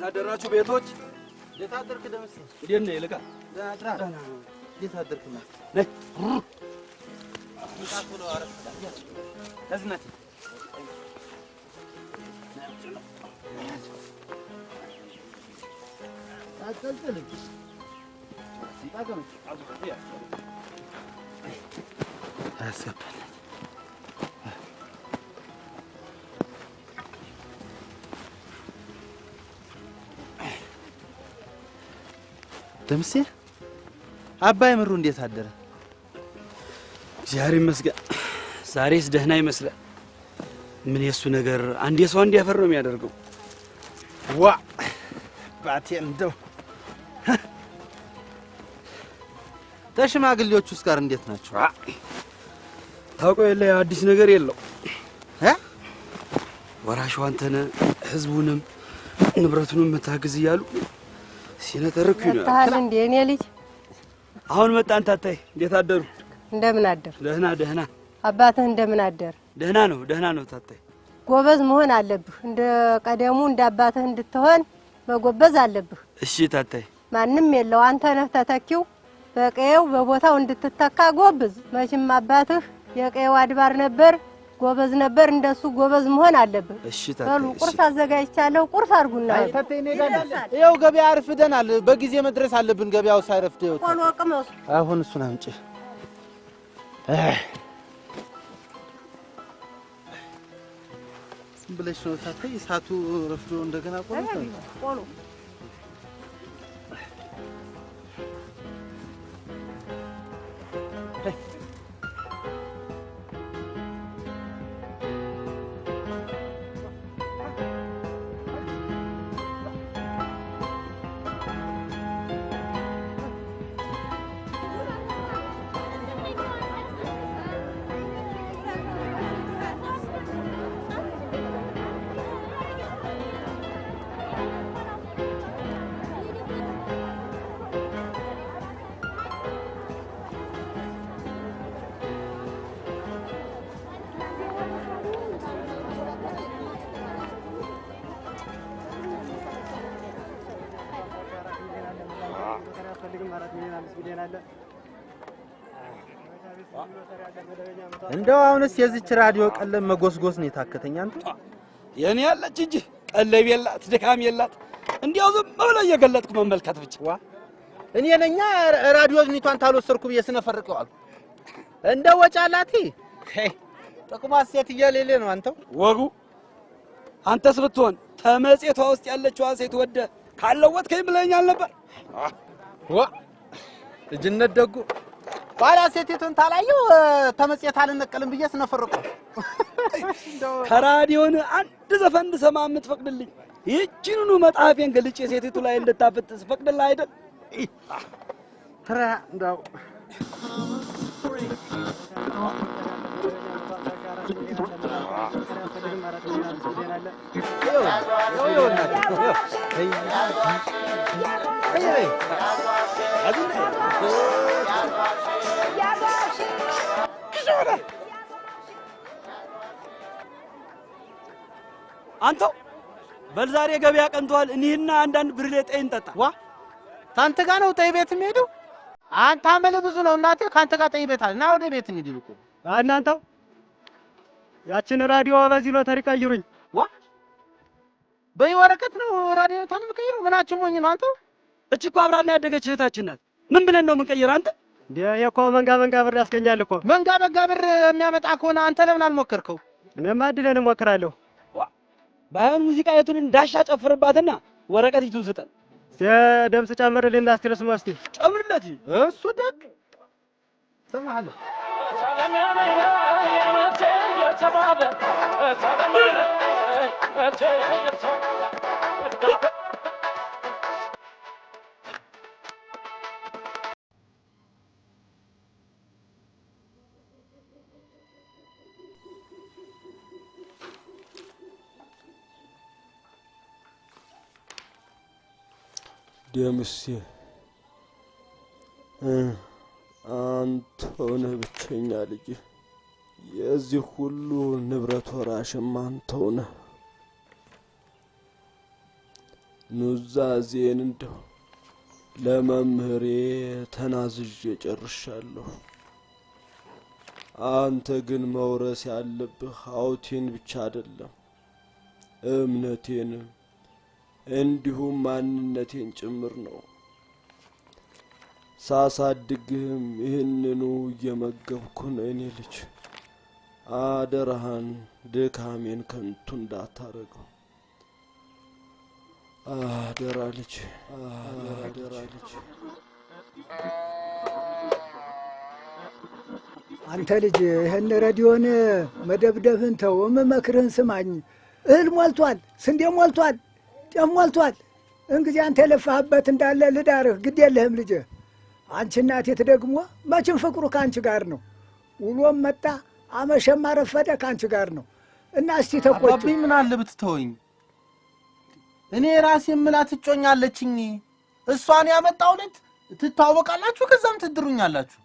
አደራችሁ ቤቶች የታደርክ ደምስ እንዴት ነህ ይልቃ ዳድራ የታደርክና ነይ ይጣጡ ነው አረፍ ለዝነት አጥልጥል ሲጣገም አስገባል ደምሴ አባይ ምሩ እንዴት አደረ? ዛሬ መስገን ዛሬስ ደህና ይመስላል። ምን የሱ ነገር አንድ የሰው እንዲያፈር ነው የሚያደርገው። ዋ ባቴ እንደው ተሽማግሌዎቹስ ጋር እንዴት ናቸው? ታውቀው የለ አዲስ ነገር የለው ወራሹ አንተነ ህዝቡንም ንብረቱንም መታገዝ ይያሉ ሲነተርኩ ነው ታል እንዴ እኔ ልጅ አሁን መጣን ታታይ እንዴት አደሩ? እንደምን አደር? ደህና አባትህ እንደምን አደር? ደህና ነው ታታይ። ጎበዝ መሆን አለብህ እንደ ቀደሙ እንደ አባትህ እንድትሆን መጎበዝ አለብህ። እሺ ታታይ። ማንንም የለው አንተ ነህ ተተኪው በቀየው በቦታው እንድትተካ ጎበዝ። መቼም አባትህ የቀየው አድባር ነበር ጎበዝ ነበር እንደሱ ጎበዝ መሆን አለብህ። እሺ ታታይ። ቁርስ አዘጋጅቻለሁ ቁርስ አርጉና ተተይኔ ጋር ይኸው ገበያ አርፍደናል በጊዜ መድረስ አለብን ገበያው ሳይረፍድ ይወጣ ቆሎ ቅመሱ አሁን እሱን አምጪ ዝም ብለሽ ነው ታታይ እሳቱ ረፍዶ እንደገና ቆሎ እንደው አሁንስ የዚች ራዲዮ ቀለም መጎስጎስ ነው የታከተኝ አንተ የኔ ያለች እንጂ ቀለብ የላት ድካም የላት እንዲያው ዝም ብሎ እየገለጥኩ መመልከት ብቻ ዋ እኔ ነኛ ራዲዮ ዝኒቷን ታልወሰርኩ በየስነፈርቀዋል እንደው ወጫላቲ ጥቅሟ ሴት እየሌለ ነው አንተው ወጉ አንተስ ብትሆን ተመጽቷ ውስጥ ያለችው ሴት ወደ ካለወጥከኝ ብለኛል ነበር ዋ እጅነት ደጉ ባላ ሴቲቱን ታላየው ተመጽየት አልነቀልም በየስነፈርቀው ከራዲዮን አንድ ዘፈን ሰማ የምትፈቅድልኝ ይህቺኑ መጣፌን ገልጬ ሴቲቱ ላይ እንድታፈጥስ ፈቅድልህ አይደል ተራ እንደው አንተው በዛሬ ገበያ ቀንቷል እኒህና አንዳንድ ብርሌ ጠይ እንጠጣ ዋ ታንተ ጋር ነው ጠይ ቤት የሚሄዱ አንተ አመለ ብዙ ነው እናቴ ካንተ ጋር ጠይ ቤት አለና ወደ ቤት እንሂድ እኮ እናንተው ያችን ራዲዮ በዚህ ሎተሪ ቀይሩኝ ዋ በየወረቀት ነው ራዲዮ ታልቀይሩ ምናችሁ ሞኝ ነው አንተው እቺ እኮ አብራና ያደገች እህታችን ናት ምን ብለን ነው የምንቀይር አንተ እንዴ የኮ መንጋ ብር ያስገኛል እኮ መንጋ ብር የሚያመጣ ከሆነ አንተ ለምን አልሞከርከው እኔማ እድለን እሞክራለሁ ባይሆን ሙዚቃ የቱን እንዳሻ ጨፍርባትና ወረቀት ይቱን ስጠን ደምስ ጨምርልኝ እንዳስቲለስ ማስቲ ጨምርለት እሱ ደግ ሰማሃለ ደምሴ አንተው ነህ ብቸኛ ልጅ የዚህ ሁሉ ንብረት ወራሽም አንተው ነህ ኑዛዜን እንደው ለመምህሬ ተናዝዤ ጨርሻለሁ። አንተ ግን መውረስ ያለብህ ሀብቴን ብቻ አይደለም እምነቴን እንዲሁም ማንነቴን ጭምር ነው። ሳሳድግህም ይህንኑ እየመገብኩ ነው የኔ ልጅ። አደራህን ድካሜን ከንቱ እንዳታረገው። አደራ ልጅ፣ አደራ ልጅ። አንተ ልጅ ይህን ሬዲዮን መደብደብን ተው፣ መክርህን ስማኝ። እህል ሞልቷል፣ ስንዴ ሞልቷል፣ ጤፍ ሞልቷል። እንግዲህ አንተ የለፋህበት እንዳለ ልዳርህ ግድ የለህም ልጅ። አንቺ እናቴት ደግሞ መቼም ፍቅሩ ከአንቺ ጋር ነው። ውሎም መጣ አመሸም አረፈደ ከአንቺ ጋር ነው እና እስቲ ተቆጭ። አባቢ ምን አለ ብትተወኝ? እኔ ራሴ ምላት እጮኛለችኝ። እሷን ያመጣውለት ትታወቃላችሁ፣ ከዛም ትድሩኛላችሁ።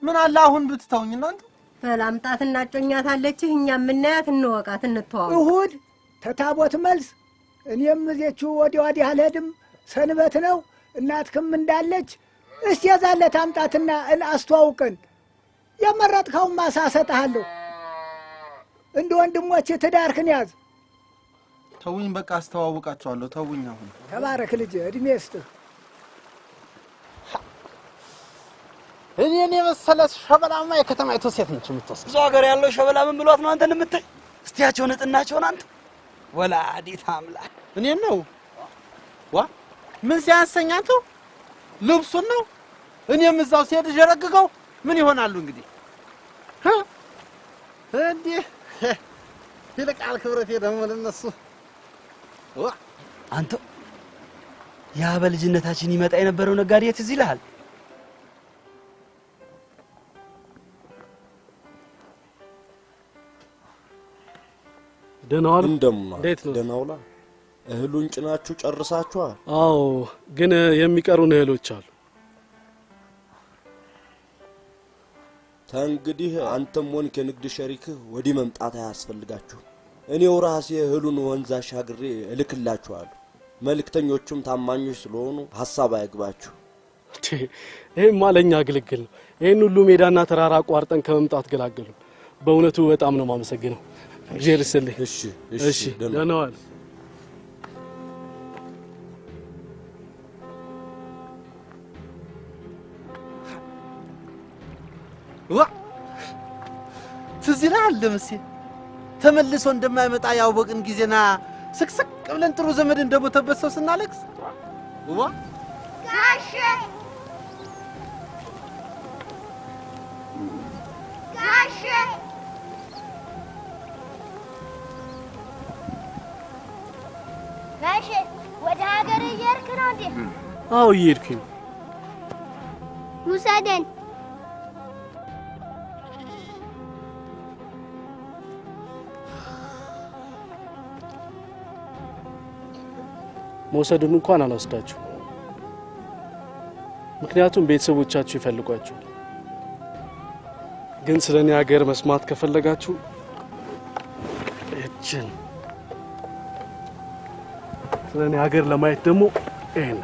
ምን አለ አሁን ብትተውኝ እናንተ? በላምጣት እናጮኛታለች። እኛ ምናያት እንወቃት እንተዋው። እሁድ ተታቦት መልስ እኔም እዚህቹ ወዲያ አልሄድም፣ ሰንበት ነው። እናትክም እንዳለች እስቲ የዛለት አምጣትና አስተዋውቀን። የመረጥከውን ማሳ እሰጥሃለሁ። እንደ ወንድሞች ትዳርክን ያዝ። ተውኝ በቃ አስተዋውቃቸዋለሁ። ተውኝ አሁን። ተባረክ ልጅ፣ እድሜ ይስጥህ። እኔ የመሰለ ሸበላማ የከተማይቱ ሴት ነች የምትወስድ። እዛው ሀገር ያለው ሸበላ ምን ብሏት ነው አንተን የምታይ? እስቲያቸው ንጥናቸውን አንተ ወላዲት አምላክ። እኔን ነው ዋ ምን ሲያሰኛቸው ልብሱን ነው። እኔም እዛው ሲሄድ ጀረግገው ምን ይሆናሉ እንግዲህ እንዴ? ይልቃል ክብረቴ ደግሞ ለነሱ አንተ ያ በልጅነታችን ይመጣ የነበረው ነጋዴ ትዝ ይልሃል? ደናዋል እንዴት ነው? ደናውላ እህሉን ጭናችሁ ጨርሳችኋል? አዎ፣ ግን የሚቀሩን እህሎች አሉ። እንግዲህ አንተም ሆንክ የንግድ ሸሪክህ ወዲህ መምጣት አያስፈልጋችሁ። እኔው ራሴ እህሉን ወንዝ አሻግሬ እልክላችኋለሁ። መልእክተኞቹም ታማኞች ስለሆኑ ሐሳብ አይግባችሁ። ይሄማ ለኛ ግልግል ነው። ይሄን ሁሉ ሜዳና ተራራ አቋርጠን ከመምጣት ገላገሉ። በእውነቱ በጣም ነው ማመሰግነው። እግዚአብሔር ይስጥልኝ። እሺ ደህና ዋል። ትዝ ይልሃል ደምሴ? ተመልሶ እንደማይመጣ ያወቅን ጊዜና ስቅስቅ ብለን ጥሩ ዘመድ እንደሞተበት ሰው ስናለቅስ ዋ ጋሼ ጋሼ ጋሼ ወደ ሀገር እየሄድክ ነው እንዴ? አዎ እየሄድኩኝ። ውሰደን። መውሰዱን እንኳን አልወስዳችሁ፣ ምክንያቱም ቤተሰቦቻችሁ ይፈልጓችኋል። ግን ስለኔ ሀገር መስማት ከፈለጋችሁ እችን ስለኔ ሀገር ለማየት ደግሞ ይሄን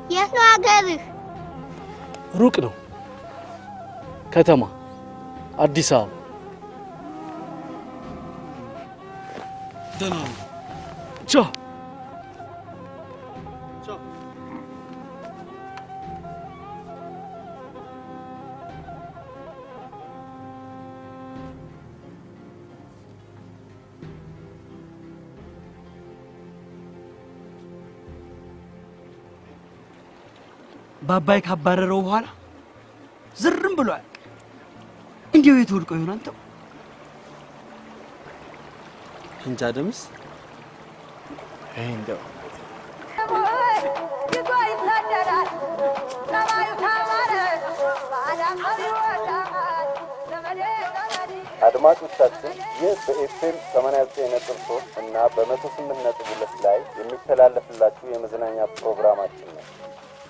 የት ነው ሀገርህ? ሩቅ ነው። ከተማ አዲስ አበባ። ደህና ነው። ቻው ቻው። ባባይ ካባረረው በኋላ ዝርም ብሏል። እንዴው የተወልቆ ይሆን አንተው? እንጃ ደምስ እንደው አድማጮቻችን ይህ በኤፍኤም 89.3 እና በ108.2 ላይ የሚተላለፍላችሁ የመዝናኛ ፕሮግራማችን ነው።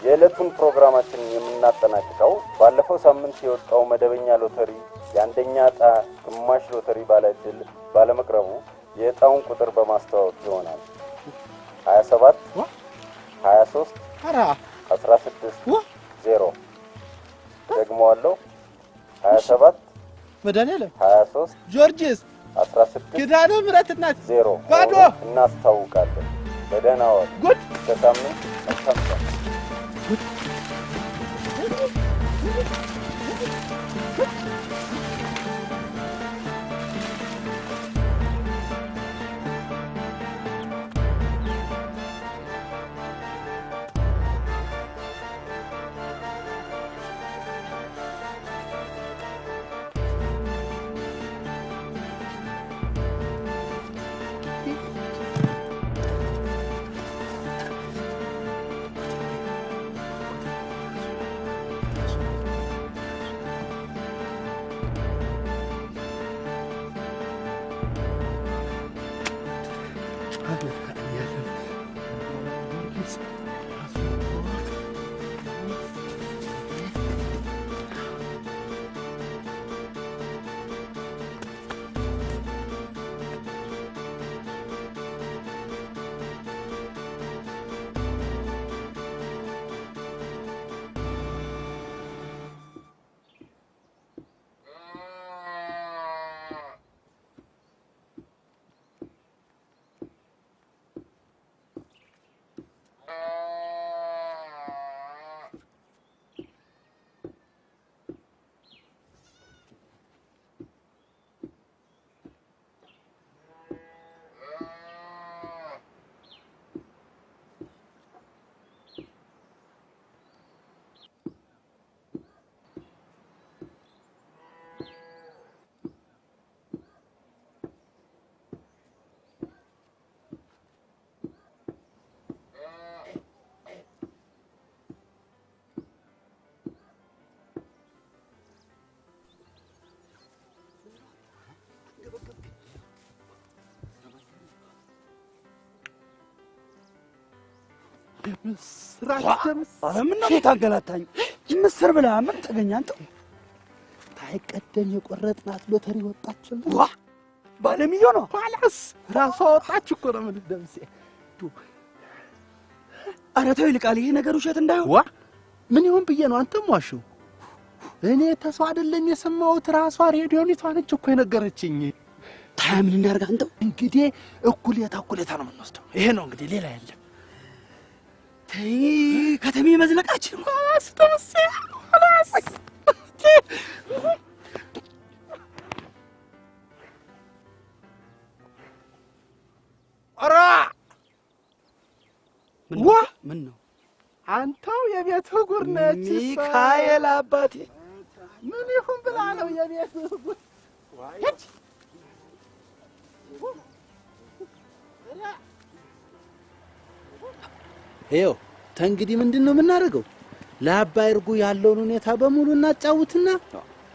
የዕለቱን ፕሮግራማችንን የምናጠናቅቀው ባለፈው ሳምንት የወጣው መደበኛ ሎተሪ የአንደኛ ዕጣ ግማሽ ሎተሪ ባለዕድል ባለመቅረቡ የዕጣውን ቁጥር በማስተዋወቅ ይሆናል። 27 23 16 0 ደግሞዋለሁ 27 መድኃኒዓለም 23 ጆርጂስ 16 ኪዳነ ምሕረት እናት 0 ባዶ እናስታውቃለን። በደህና ዋሉ። ጉድ ከሳምንት መልካም ምን ነው ታገላታኝ? ምስር ብላ ምን ተገኘ አንተ? ታይቀደም የቆረጥናት ሎተሪ ወጣችልን። ዋ ባለ ሚሊዮን ነው ኋላስ ራሷ ወጣች እኮ ነው። ምን ደምሴ ኧረ ተው ይልቃል፣ ይሄ ነገር ውሸት እንዳይሆን። ዋ ምን ይሁን ብዬ ነው አንተም ዋሽው? እኔ ተሰው አይደለም የሰማሁት፣ ራሷ ሬዲዮኒቷ ነች እኮ የነገረችኝ። ታዲያ ምን እናድርግ አንተው? እንግዲህ እኩሌታ ነው የምንወስደው። ይሄ ነው እንግዲህ፣ ሌላ የለም። ተይ ከተሜ መዝለቃችን ኋላስ ደምሴ ኋላስ ኧረ ምን ነው አንተው የቤት ጉር ነች ሚካኤል አባቴ። ምን ይሁን ብላ ነው የቤት ጉር? ይኸው ተንግዲህ ምንድን ነው የምናደርገው? ለአባይ እርጉ ያለውን ሁኔታ በሙሉ እናጫውትና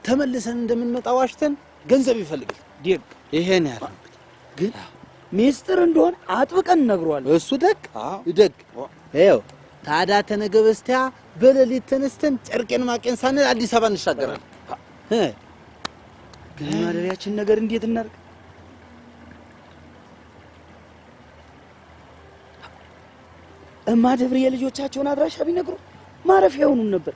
ተመልሰን እንደምንመጣ ዋሽተን ገንዘብ ይፈልጋል። ዲግ ይሄን ያለው ግን ሚስጥር እንደሆነ አጥብቀን ነግሯል። እሱ ደግ ይኸው ታዲያ ተነገ በስቲያ በሌሊት ተነስተን ጨርቄን ማቄን ሳንል አዲስ አበባ እንሻገራለን። ግን ማደሪያችን ነገር እንዴት እናድርግ? እማ ደብር የልጆቻቸውን አድራሻ ቢነግሩ ማረፊያ ይሆኑን ነበር።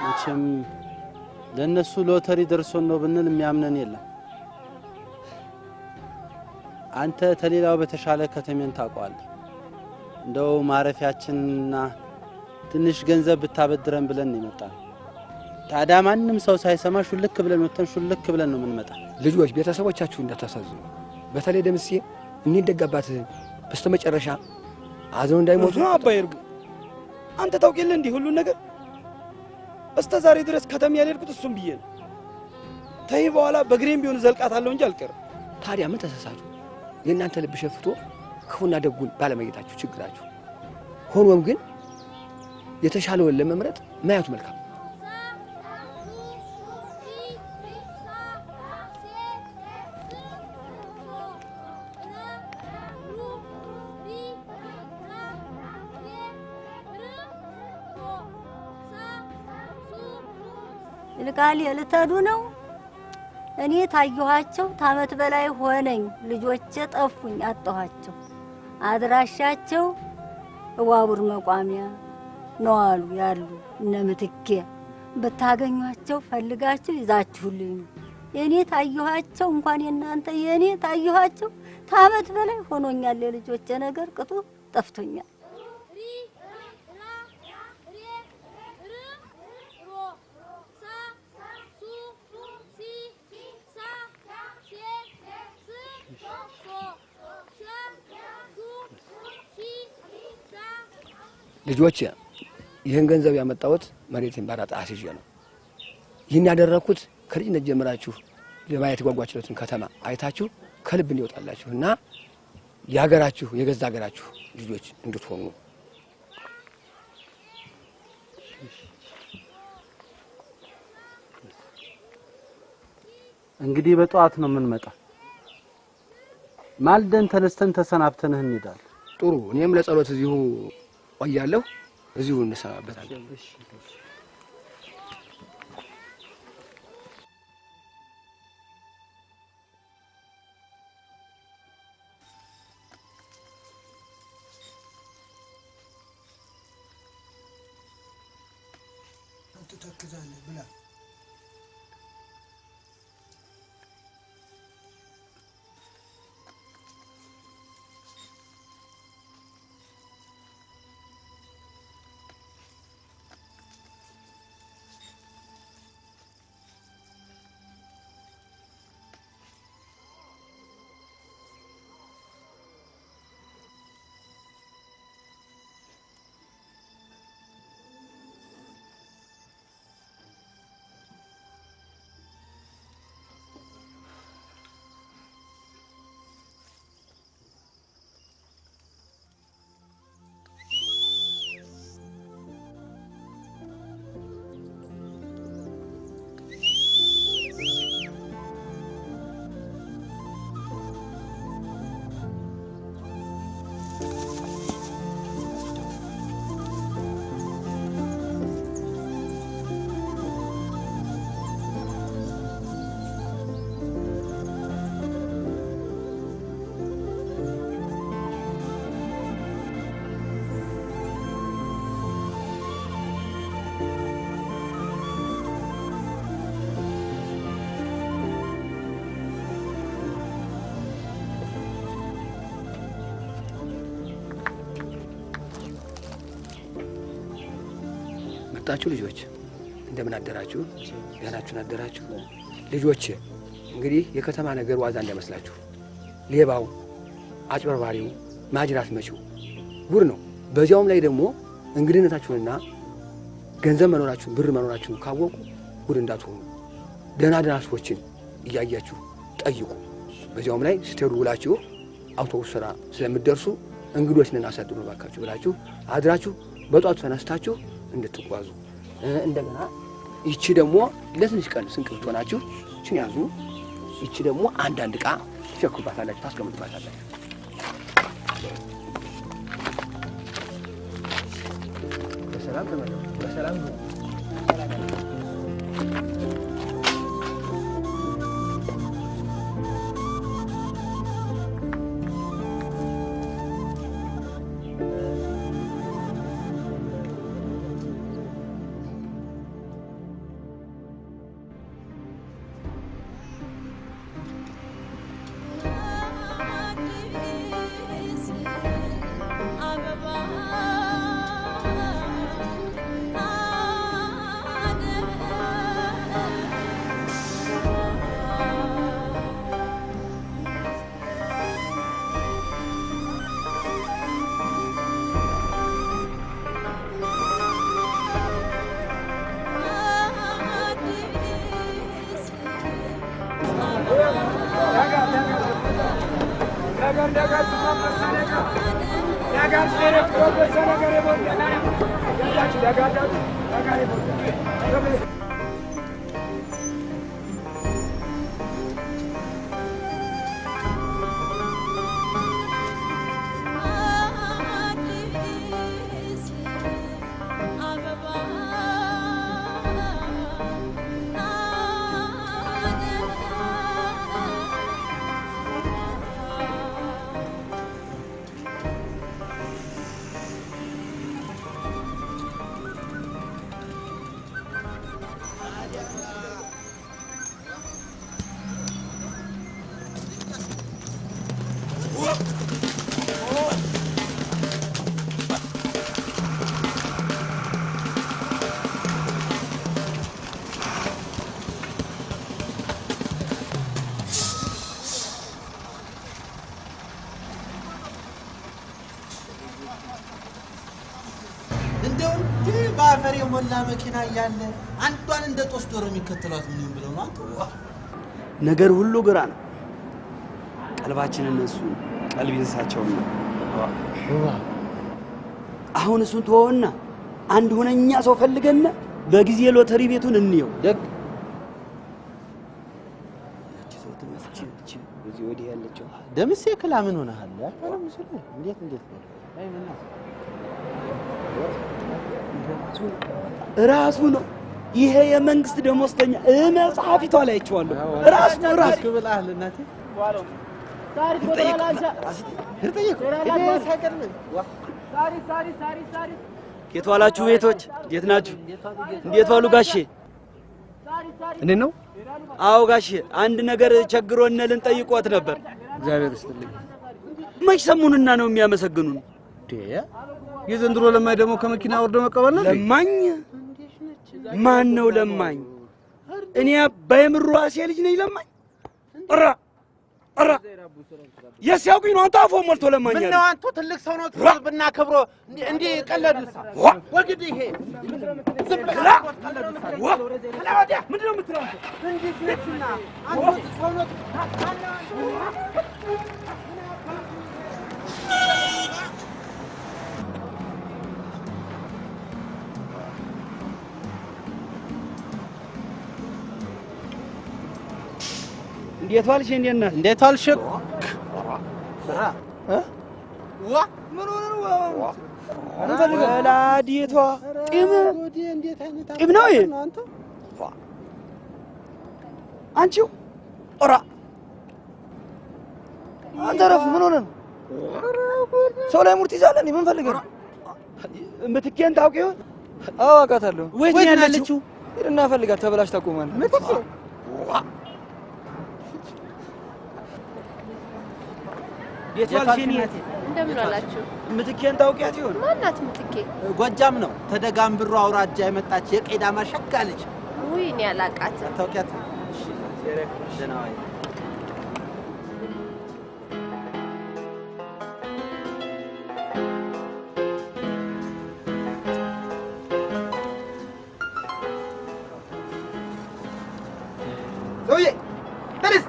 መቼም ለነሱ ሎተሪ ደርሶን ነው ብንል የሚያምነን የለም። አንተ ተሌላው በተሻለ ከተሜን ታውቀዋለህ። እንደው ማረፊያችንና ትንሽ ገንዘብ ብታበድረን ብለን ይመጣል። ታዲያ ማንም ሰው ሳይሰማ ሹልክ ብለን ወተን ሹልክ ብለን ነው የምንመጣ። ልጆች ቤተሰቦቻችሁ እንዳታሳዝኑ። በተለይ ደምሴ እንዲደጋባት በስተመጨረሻ አዘው እንዳይሞቱ ነው። አባይ እርጉ አንተ ታውቂልህ እንዲህ ሁሉ ነገር እስከ ዛሬ ድረስ ከተማ ያልሄድኩት እሱም ብዬ ነው። ተይ በኋላ በግሬም ቢሆን ዘልቃታለሁ እንጂ አልቀርም። ታዲያ ምን ተሳሳቱ? የእናንተ ልብ ሸፍቶ ክፉና ደጉን ባለመየታችሁ ችግራችሁ። ሆኖም ግን የተሻለውን ለመምረጥ ማየቱ መልካም። ልቃል የልተዱ ነው እኔ ታየኋቸው ታመት በላይ ሆነኝ ልጆቼ ጠፉኝ አጣኋቸው አድራሻቸው ዋቡር መቋሚያ ነው አሉ ያሉ እነ ምትኬ በታገኟቸው ፈልጋችሁ ይዛችሁልኝ የኔ ታየኋቸው እንኳን የናንተ የኔ ታየኋቸው ታመት በላይ ሆኖኛል ልጆቼ ነገር ቅጡ ጠፍቶኛል ልጆች ይህን ገንዘብ ያመጣሁት መሬትን ባራጣ አስይዤ ነው። ይህን ያደረኩት ከልጅነት ጀምራችሁ ለማየት ጓጓችሁትን ከተማ አይታችሁ ከልብ እንዲወጣላችሁና ያገራችሁ የገዛ ሀገራችሁ ልጆች እንድትሆኑ። እንግዲህ በጧት ነው የምንመጣው። ማልደን ተነስተን ተሰናብተን እንሄዳለን። ጥሩ። እኔም ለጸሎት እዚሁ ቆያለሁ። እዚሁ እንሰናበታለን። ትተክዛለህ ብላ መጣችሁ ልጆች እንደምን አደራችሁ? ያናችሁን አደራችሁ? ልጆች እንግዲህ የከተማ ነገር ዋዛ እንዳይመስላችሁ። ሌባው፣ አጭበርባሪው፣ ማጅራት መቺው ጉር ነው። በዚያውም ላይ ደግሞ እንግድነታችሁንና ገንዘብ መኖራችሁን ብር መኖራችሁን ካወቁ ጉድ እንዳትሆኑ ደህና ደህና ሰዎችን እያያችሁ ጠይቁ። በዚያውም ላይ ስትሄዱ ውላችሁ አውቶቡስ ስራ ስለምትደርሱ እንግዶች ነን አሳድሩ ባካችሁ ብላችሁ አድራችሁ በጧቱ ተነስታችሁ እንድትጓዙ። እንደገና ይቺ ደግሞ ለትንሽ ቀን ስንቅ ብትሆናችሁ እቺን ያዙ። ይቺ ደግሞ አንዳንድ ዕቃ ትሸክሩባታላችሁ፣ ታስቀምጡባታላችሁ። በሰላም ተመለሱ። በሰላም ነው። Ah ባፈር የሞላ መኪና ያለ አንዷን እንደ ጦስ ዶሮ የሚከተሏት ምን ብለው ነው አንተ? ነገር ሁሉ ግራ ነው። ቀልባችን እነሱ ቀልብ ይንሳቸው ነው። አሁን እሱን ተወውና አንድ ሆነኛ ሰው ፈልገና በጊዜ ሎተሪ ቤቱን እንየው። ደግ ሰው ተመስጪ በዚህ ወዲህ ያለችው ደምሴ ክላ ምን ሆነሃል? አፈረም ምስል እንዴት ነው? አይ ምን ነው ራሱ ነው ይሄ የመንግስት ደሞዝተኛ መጽሐፊቷ ላይ አይቼዋለሁ። ራሱ ብለሃል እናቴ ሳሪ ተቆራላንቻ ሳሪ የት ዋላችሁ ቤቶች? እንዴት ናችሁ? እንዴት ዋሉ ጋሼ? እንዴት ነው? አዎ ጋሼ አንድ ነገር ቸግሮን ልንጠይቆት ነበር። እግዚአብሔር ይስጥልኝ። መች ሰሙንና ነው የሚያመሰግኑን? የዘንድሮ ለማኝ ደግሞ ከመኪና ወርዶ መቀበል ነው። ለማኝ ማን ነው ለማኝ? እኔ አባይ ምሩ አሴ ልጅ ነኝ ለማኝ? ኧረ የሲያውቁኝ ነው አንተ አፎ ሞልቶ ለማኝ ምን ነው አንተ ትልቅ ሰው ነው ብናከብሮ እንዴ ቀለድሳ ወግድ ይሄ ዝም ብለህ ቀለድሳ ወዲያ ምንድን ነው የምትለው አንተ? እንዴት ነችና አንተ ሰው ነው እንዴት ዋልሽ? እንዴት ዋልሽ? ዋ ምን ሆነ ነው? ወላዲቷ ቂም ነው ይሄ አንቺው ኦራ አንተ ረፍ ምን ሆነ ነው? ሰው ላይ ሙርት ይዛለን ምን ፈልገህ ነው? ምትኬን ታውቂ ይሆን? አዎ አውቃታለሁ። ወይት ነው ያለችው? ሄድና ፈልጋት ተበላሽታ ቆማለች። ምትኬ የቷልሽኒ እንደምን አላችሁ? ምትኬን ታውቂያት ይሆን? ማናት ምትኬ? ጎጃም ነው ተደጋም ብሩ አውራጃ የመጣች የቄዳማ ሸጋ ልጅ። ውይ እኔ አላውቃትም። ታውቂያት? እሺ ዘረክ ደናዋይ ኦዬ ተረስ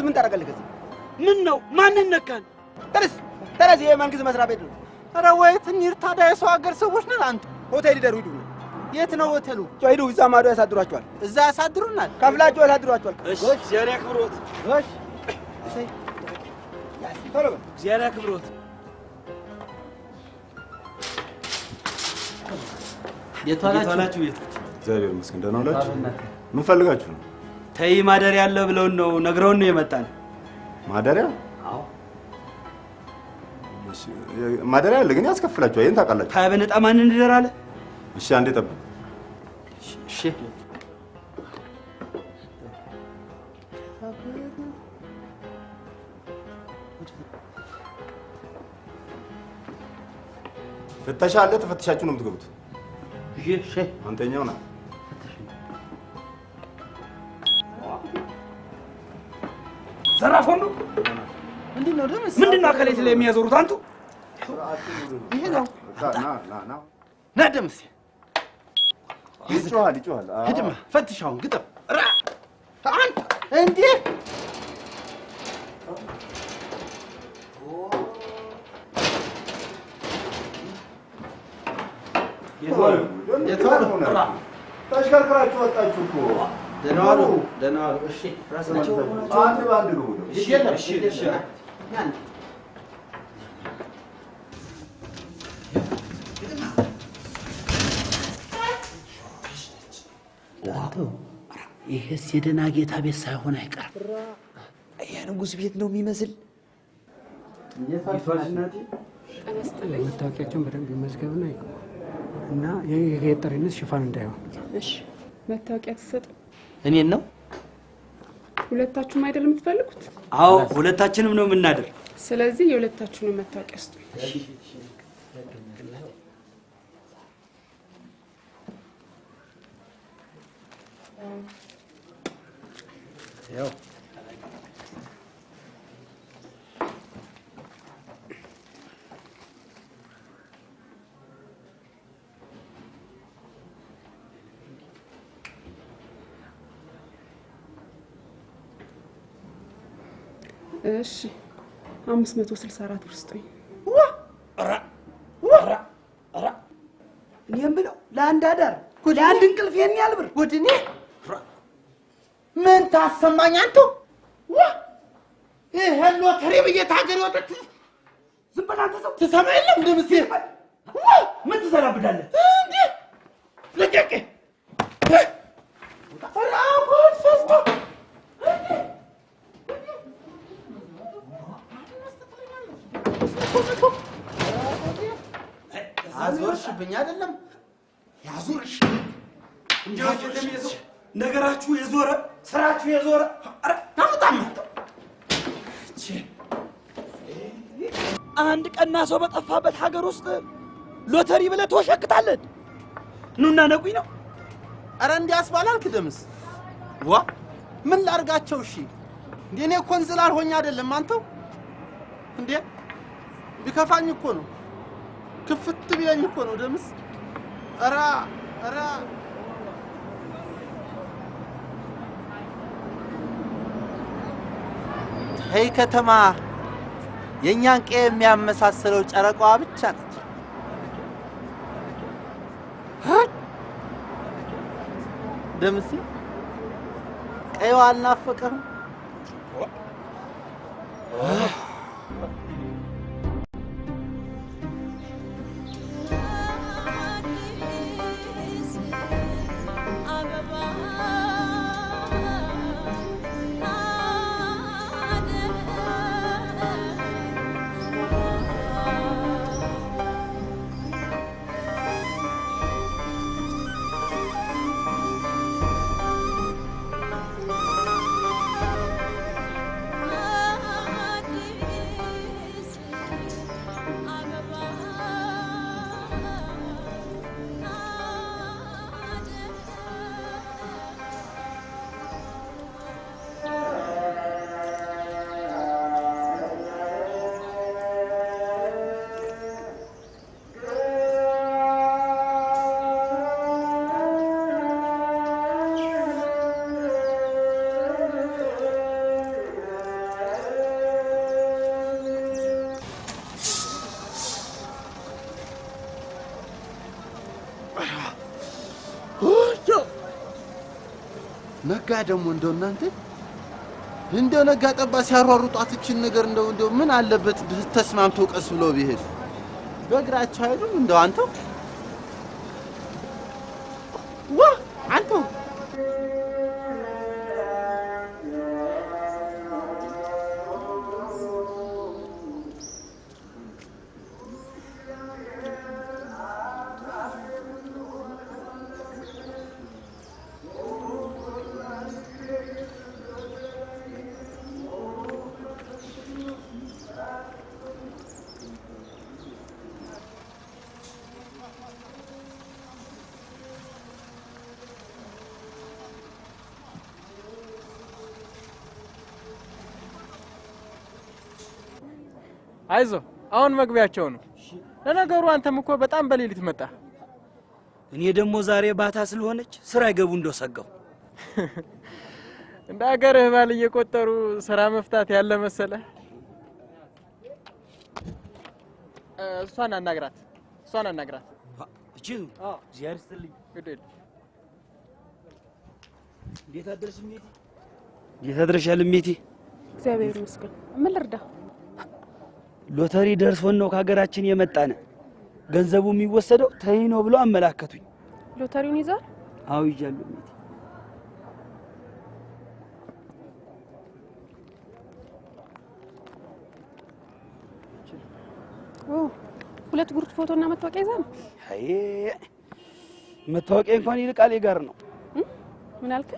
ምን ታደርጋለህ? ከዚህ ምን ነው ማንን ነካን? ተረስ ይሄ መንግስት መስሪያ ቤት ነው። ኧረ ወይት እንሂድ ታዲያ የሰው ሀገር ሰዎች ነን። አንተ ሆቴል ይደሩ ሂዱ። የት ነው ሆቴሉ? ሂዱ እዛ ማዶ ያሳድሯቸዋል። እዛ ያሳድሩናል። ከፍላቸው ያሳድሯቸዋል። እሺ ዚያራ ክብሮት እሺ ዚያራ ክብሮት የቷላችሁ ቤት እግዚአብሔር ይመስገን ደህና ዋላችሁ። ምን ፈልጋችሁ ነው? ተይ ማደሪያ አለ ብለውን ነው ነግረውን ነው የመጣን። ማደሪያ? አዎ እሺ ማደሪያ አለ ግን ያስከፍላችኋል። ይሄን ታውቃላችሁ። ታዲያ በነጣ ማን እንደራለ? እሺ አንዴ ጠብቅ። እሺ ፍተሻ አለ። ተፈትሻችሁ ነው የምትገቡት። እሺ አንተኛው ና ዘራፎን ነው ምንድነው ደምስ? ምንድነው አከሌት ላይ የሚያዞሩት አንቱ? ይሄ ነው ና ደምስ ይጮሃል። ሂድማ ፈትሻውን ግጠም አንተ እንዴ ተሽከርክራችሁ ወጣችሁ እኮ ደህና ዋሉ እሺ ራሳቸው አንድ ባንድ ግቡ እሺ እሺ ይሄስ የደና ጌታ ቤት ሳይሆን አይቀርም። የንጉስ ቤት ነው የሚመስል። መታወቂያቸውን በደንብ ይመዝገብና ይቆም እና የገጠሪነት ሽፋን እንዳይሆን። እሺ መታወቂያ ትሰጥ። እኔን ነው? ሁለታችሁም አይደል የምትፈልጉት? አዎ ሁለታችንም ነው የምናደር። ስለዚህ የሁለታችሁንም መታወቂያ ስጡ። ያው እሺ 564 ብር ስጡኝ። እኔ የምለው ለአንድ አዳር ለአንድ እንቅልፍ የኔ ያልብር ወድኔ ምን ታሰማኝ አንተ? ይሄ ሎተሪ በየታገር ወጥት ዝም በል አንተ ሰው ትሰማ የለም እንደምስ ምን ትሰራብዳለህ እንዴ? ለቀቀ አሁን ፈስቶ አዞርሽብኝ አይደለም ያዞርሽ እንዴ ነገራችሁ የዞረ ስራችሁ የዞረ አረ ታምጣም አንድ ቀና ሰው በጠፋበት ሀገር ውስጥ ሎተሪ ብለህ ተወሸክታለህ። ኑና ነቁኝ ነው። አረ እንዲያስባላልክ ደምስ ዋ ምን ላርጋቸው? እሺ እንዴ እኔ እኮ እንዝላል ሆኜ አይደለም አንተው እንዴ ቢከፋኝ እኮ ነው ክፍት ቢለኝ እኮ ነው ደምስ። አራ ሄይ ከተማ የኛን ቀይ የሚያመሳስለው ጨረቃዋ ብቻ ነች። ደምስ ቀይዋ አልናፈቀህም? ነጋ ደግሞ እንደው እናንተ እንደው ነጋ ጠባ ሲያሯሩጧት እቺን ነገር እንደው ምን አለበት ተስማምተው ቀስ ብለው ቢሄድ በእግራቸው አይሉም እንደው አንተው ዋ አንተው አይዞ አሁን መግቢያቸው ነው። ለነገሩ አንተም እኮ በጣም በሌሊት መጣ። እኔ ደግሞ ዛሬ ባታ ስለሆነች ስራ ይገቡ እንደሰጋው እንደ ሀገርህ ባል እየቆጠሩ ስራ መፍታት ያለ መሰለ። እሷን አናግራት። እቺው እግዚአብሔር ይስጥልኝ። ግዴል እንዴት አደርሽ እሜቴ? እንዴት አድረሻል እሜቴ? እግዚአብሔር ይመስገን። ምን ልርዳ? ሎተሪ ደርሶን ነው ከሀገራችን የመጣነ። ገንዘቡ የሚወሰደው ተይ ነው ብሎ አመላከቱኝ። ሎተሪውን ይዛል? አዎ ይዣለሁ እሜቴ። ሁለት ጉርድ ፎቶና መታወቂያ ይዛል? አይ መታወቂያ እንኳን ይልቃል ጋር ነው። ምን አልከ?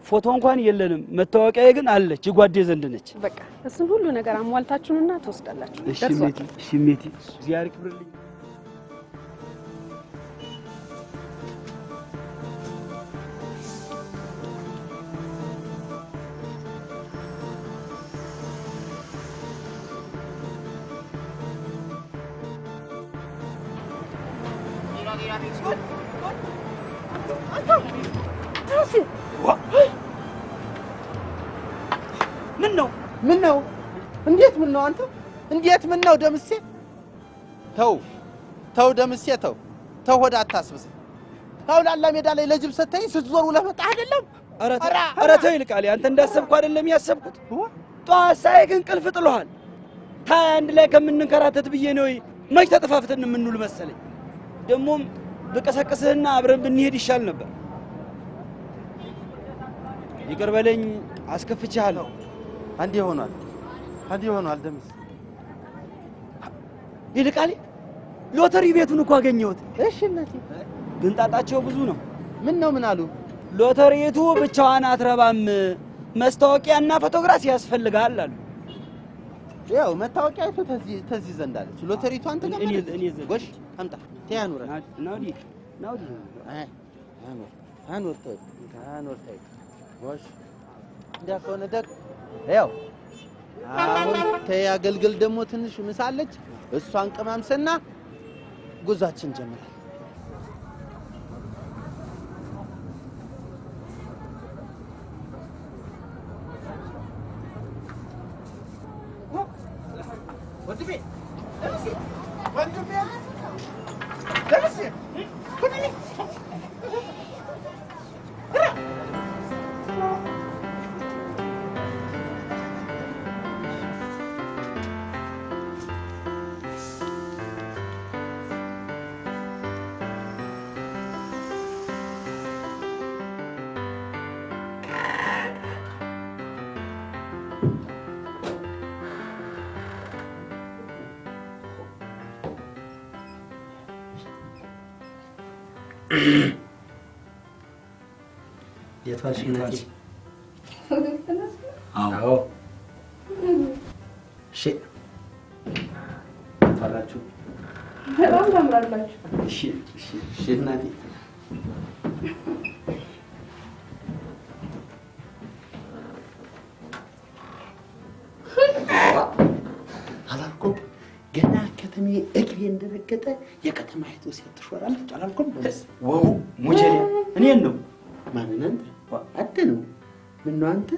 ፎቶ እንኳን የለንም፣ መታወቂያ ግን አለች፣ ጓዴ ዘንድ ነች። በቃ እሱን ሁሉ ነገር አሟልታችሁንና ትወስዳላችሁ። እሺ እሜቴ፣ እሺ እሜቴ፣ እግዚአብሔር ይክብርልኝ። ምን ነው? እንዴት ምን ነው አንተ? እንዴት ምን ነው ደምሴ? ተው ደምሴ ተው ሆድ አታስብስ። ላላ ሜዳ ላይ ለጅብ ሰተኝ ስትዞር ውለህ መጣህ አይደለም? ኧረ ተው ይልቃል፣ አንተ እንዳሰብኩ አይደለም ያሰብኩት። ጠዋት ሳይ ግን ቅልፍ ጥሎሃል። ታይ አንድ ላይ ከምንንከራተት ብዬ ነው። መች ተጠፋፍተን የምንውል መሰለኝ። ደግሞም ብቀሰቅስህና አብረን ብንሄድ ይሻል ነበር። ይቅር በለኝ፣ አስከፍቼሃለሁ። አንዴ ሆኗል ደምሴ። ይልቃል ሎተሪ ቤቱን እኮ አገኘሁት። እሺ እናቴ፣ ግን ጣጣቸው ብዙ ነው። ምን አሉ? ሎተሪቱ ብቻዋን አትረባም፣ መስታወቂያና ፎቶግራፍ ያስፈልጋል አሉ። ያው መታወቂያቱ ተዚህ ዘንድ አለች። ሎተሪቱ አንተ ጋር እኔ ዘንድ። ጎሽ አምጣ ተያኑረ ናውዲ አኖር ታይ ጎሽ እንዲያ ከሆነ ደግ ያው አሁን ተይ አገልግል ደግሞ ትንሽ ምሳለች፣ እሷን ቀማምሰና ጉዟችን ጀምራል። የቷልሽ እናቴ? አዎ እሺ ታላችሁ በጣም ታምራላችሁ። እሺ እናቴ። አላልኩም ገና ከተሜ እግሬ እንደረገጠ የከተማይቱ ሴት ትሾራለች አላልኩም? ወው ሙጀሌ እኔን ነው ማንን? አንተ ነው። ምነው አንተ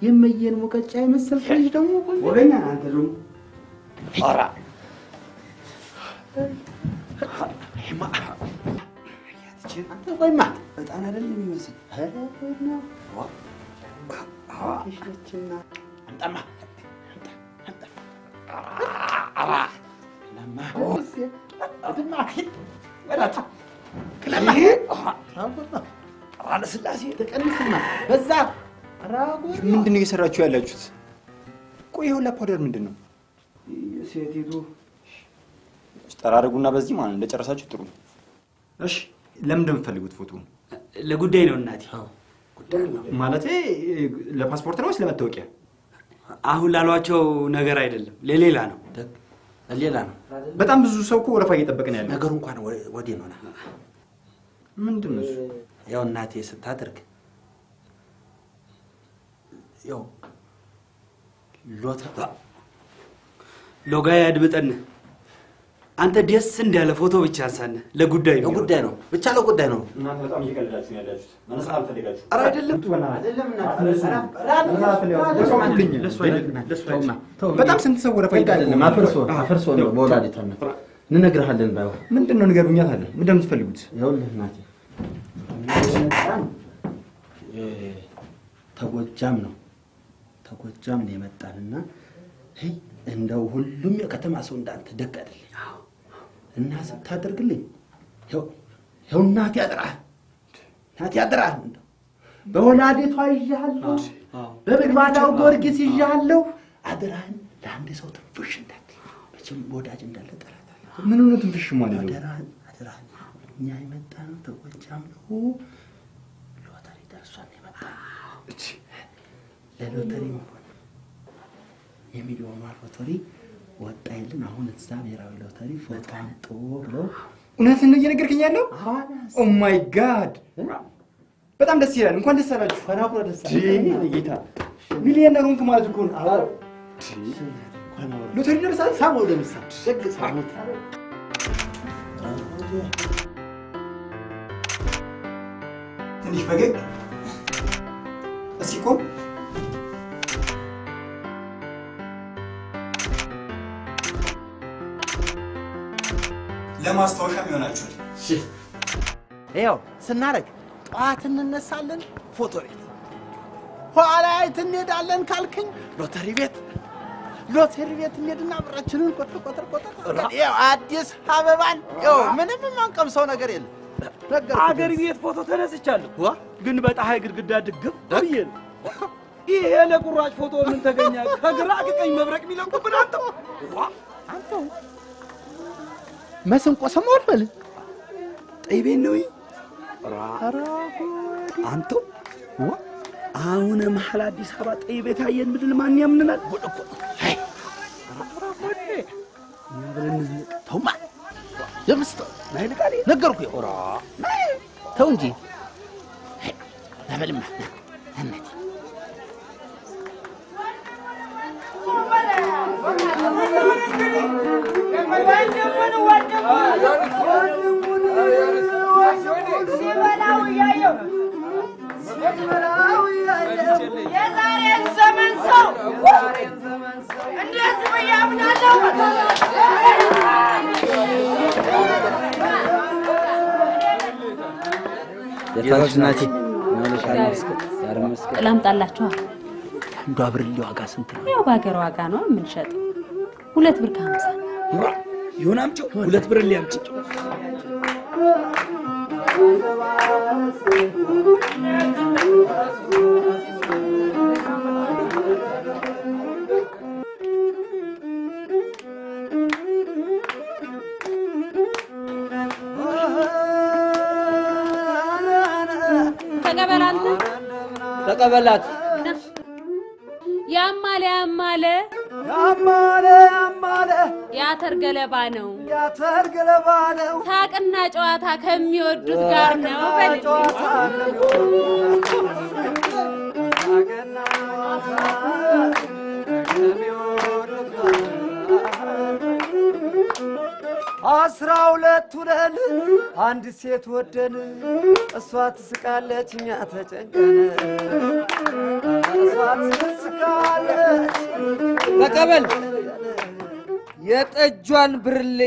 የመየን ሙቀጫ የመሰልክ ልጅ ደግሞ ወገኛ አንተ ደግሞ ኧረ አንተ ቆይማ በጣም አይደለም የሚመስል ሽነችና አንተማ ስላሴ ተቀንስና በዛ ምንድን ነው እየሰራችሁ ያላችሁት? ቆይ ይኸውላ ፓውደር ምንድን ነው? ሴቲቱ ጠራርጉና በዚህ ማለት እንደጨረሳችሁ ጥሩ። እሺ ለምን እንደምትፈልጉት ፎቶ? ለጉዳይ ነው እናቴ። ጉዳይ ነው ማለት ለፓስፖርት ነው ወይስ ለመታወቂያ? አሁን ላሏቸው ነገር አይደለም፣ ለሌላ ነው። ሌላ ነው። በጣም ብዙ ሰው እኮ ወረፋ እየጠበቀ ነው ያለው። ነገሩ እንኳን ወዲህ ነው። ምንድን ነው? ያው እናቴ ስታደርግ ያው ሎጋ ያድምጠን። አንተ ደስ እንዳለ ፎቶ ብቻ አንሳነ። ለጉዳይ ነው ብቻ ለጉዳይ ነው። እናንተ በጣም እየቀለዳችሁ ነው ያላችሁት። መነሳት አልፈልጋችሁ። ኧረ አይደለም በጣም ስንት ሰው ወረፋ አይደለም። አፍርሶ ነው በወላዲቷ ነው። እንነግርሃለን ባይሆን ምንድነው ንገሩኛት አለ ምን እንደምትፈልጉት ይኸውልህ እናቴ ተጎጃም ነው የመጣንና ሄይ እንደው ሁሉም የከተማ ሰው እንዳንተ ደግ አይደለም እና ስታደርግልኝ ይኸው እናቴ ያድራል በወላዲቷ ይዣለሁ በብግባዳው ጊዮርጊስ ይዣለሁ አደራህን ለአንድ ሰው ትንፍሽ እንዳትል መቼም ወዳጅ እንዳለ ጠራታለሁ ምን ነው ትንፍሽ ማለት ነው አደራህን እኛ የመጣነው ተጎጃም ነው ሎተሪ ደርሷል የመጣነው ለሎተሪ የሚሊዮን ሎተሪ ወጣ ይልን አሁን እዛ ብሔራዊ ሎተሪ ፎቶ አምጡ ብለው እውነትን ነው እየነገርከኝ ያለው ኦ ማይ ጋድ በጣም ደስ ይላል እንኳን ደስ አላችሁ ፈናኩ ደስ አላችሁ ጌታ ሚሊዮነር ሆንክ ማለት እኮ ነው ሎተሪ ደርሳል ሳሞው ደምሳ ደግ ሳሞት ትንሽ ፈገግ እስኪ ቆም ለማስታወሻም ይሆናችኋል እሺ ይኸው ስናረግ ጠዋት እንነሳለን ፎቶ ቤት ኋላ አይት እንሄዳለን ካልከኝ ሎተሪ ቤት እንሄድና ብራችንን ቆጥር ይኸው አዲስ አበባን ይኸው ምንም የማንቀምሰው ነገር የለም አገር ቤት ፎቶ ተነስቻለሁ ግን በፀሐይ ግድግዳ ድግፍ ብዬ ነው ይሄ ለቁራጭ ፎቶ ምን ተገኘ ከግራ ከቀኝ መብረቅ የሚለቁብን አንተው መስንቆ ሰሞን በል ጠይቤን ነው አንተ አሁን መሐል አዲስ አበባ ጠይቤ ታየን ምድል ማን ያምንናል ጉድ እኮ አይ ያብረን ዝልቅ ተውማ የምስተ ናይልቃሊ ነገርኩ ይወራ ተው እንጂ ለበልማ እነቲ የዛሬን ዘመን ሰው እንዴት ብዬ አምናለሁ? የታች ናቲ ላምጣላችኋል። አንዷ ብርሌ ዋጋ ስንት ነው? ያው በሀገር ዋጋ ነው የምንሸጠው 2 ብር ከ50 ይሁን አምጪው 2 ብር ሊያምጪ ተቀበላት ያማለ ያተር ገለባ ነው ሳቅና ጨዋታ ከሚወዱት ጋር ነው አስራ ሁለት ሁነን አንድ ሴት ወደን እሷ ትስቃለች እኛ ተጨንቀን እሷ ትስቃለች ተቀበል የጠጇን ብርሌ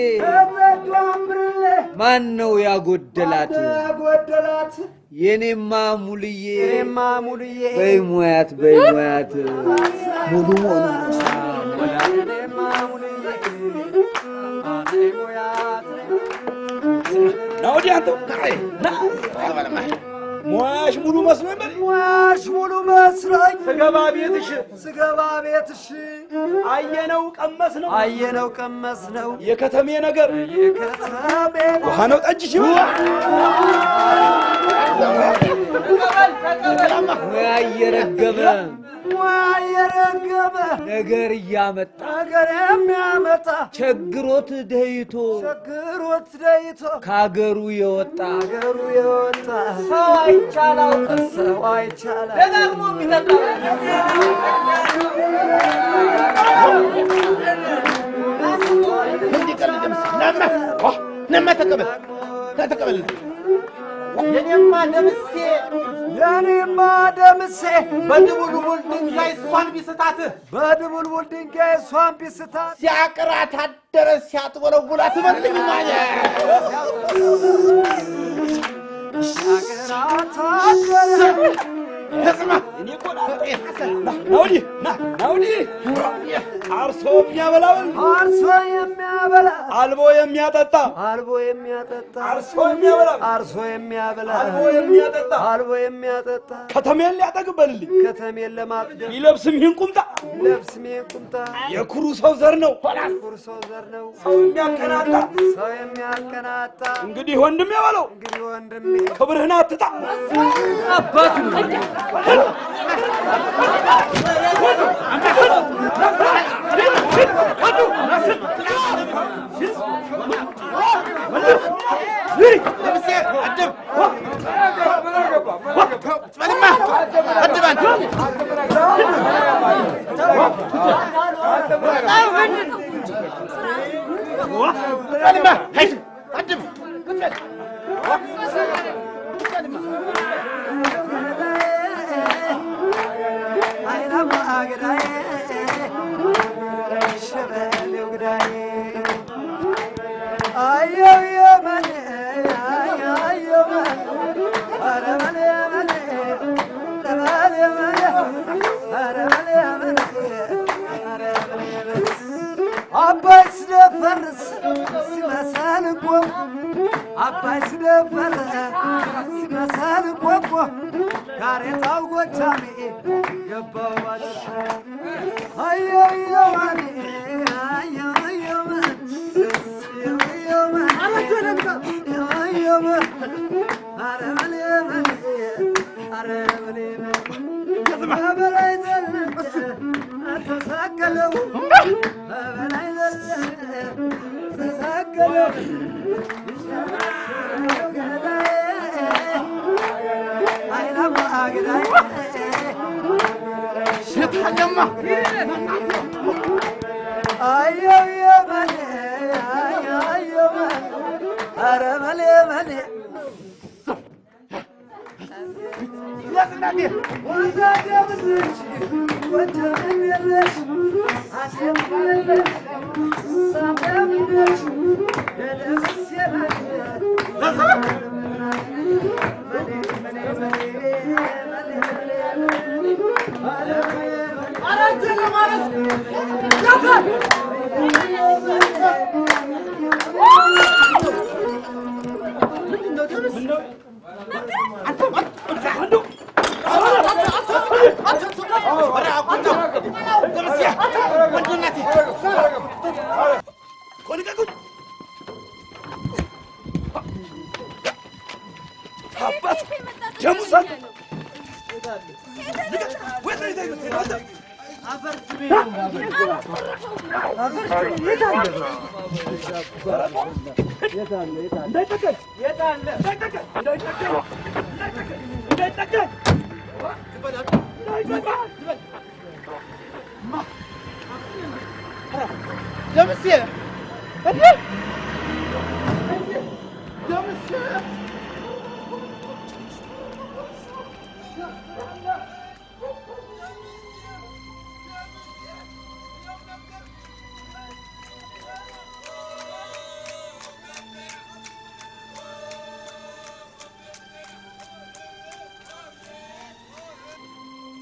ማን ነው ያጎደላት የኔማ ሙልዬ በይሞያት ሙሉ ሆኖ ናውዲ አንተ ና ሙያሽ ሙሉ መስሎኝ ስገባ ቤትሽ አየነው ቀመስ ነው የከተሜ ነገር ውሃ ነው ጠጅሽ ሙያ እየረገበ ነገር የሚያመጣ ቸግሮት ደይቶ ከአገሩ የወጣ ሰው አይቻላው ደጋግሞ የሚጠጣ ነማ ተቀበል የኔማ ደምሴ በድቡልቡል ድንጋይ እሷን ቢስታትህ ሲያቅራት አደረ ሲያጥወለውላት መልግኛለ ሲያቅራት አደረ እስማ እኔ ቆላጤ ናውዲ ናውዲ አርሶ የሚያበላ አልቦ የሚያጠጣ አልቦ የሚያጠጣ ከተሜን ሊያጠግበልልኝ ለማጥደም ይለብስም ይህን ቁምጣ የኩሩ ሰው ዘር ነው ሰው የሚያቀናጣ እንግዲህ ወንድሜ በለው ክብርህን አትጣ አባቱ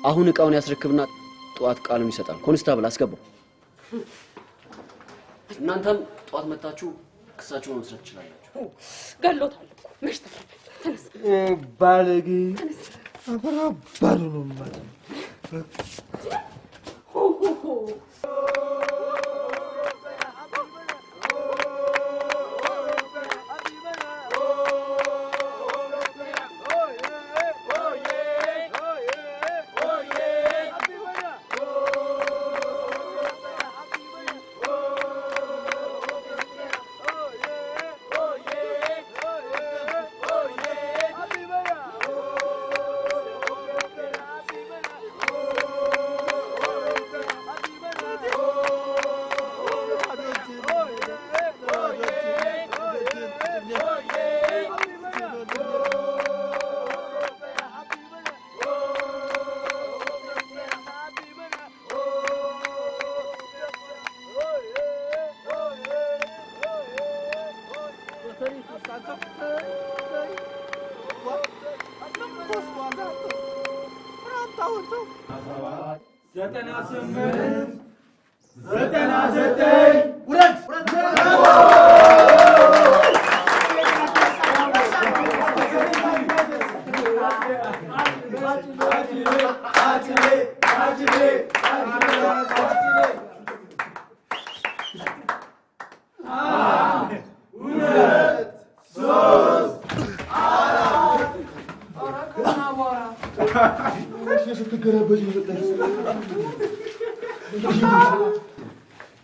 አሁን እቃውን ያስረክብና ጧት ቃሉን ይሰጣል። ኮንስታብል አስገባው። እናንተም ጧት መጣችሁ ክሳችሁን መስራት ትችላላችሁ። ገሎታል እኮ ምሽት ተነስ ባለጌ አፈራ ባሉ ነው ማለት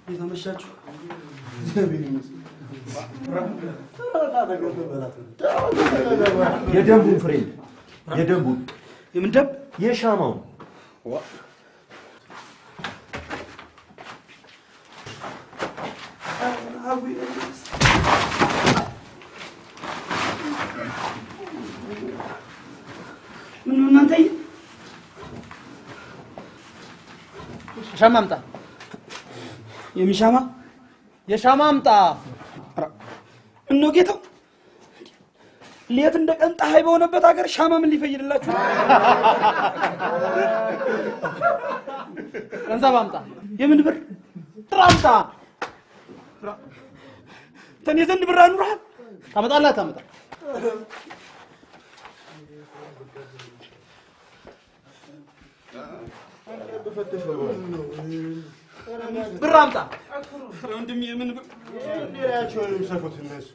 የተመሻችሁ የደንቡን ፍሬ የደንቡን የምን ደንብ? የሻማው ምን እናንተ ሻማ አምጣ። የሚሻማ የሻማ አምጣ። እኖ ጌታው ሌት እንደ ቀን ፀሐይ በሆነበት ሀገር ሻማ ምን ሊፈይድላችሁ? ገንዘብ አምጣ። የምን ብር? ብር አምጣ። ተኔ ዘንድ ብር አኑረሃል? ታመጣለህ ታመጣ። ብር አምጣ። ወንድሜ የምን ብር? እንዴራቸውን ሰፉት እነሱ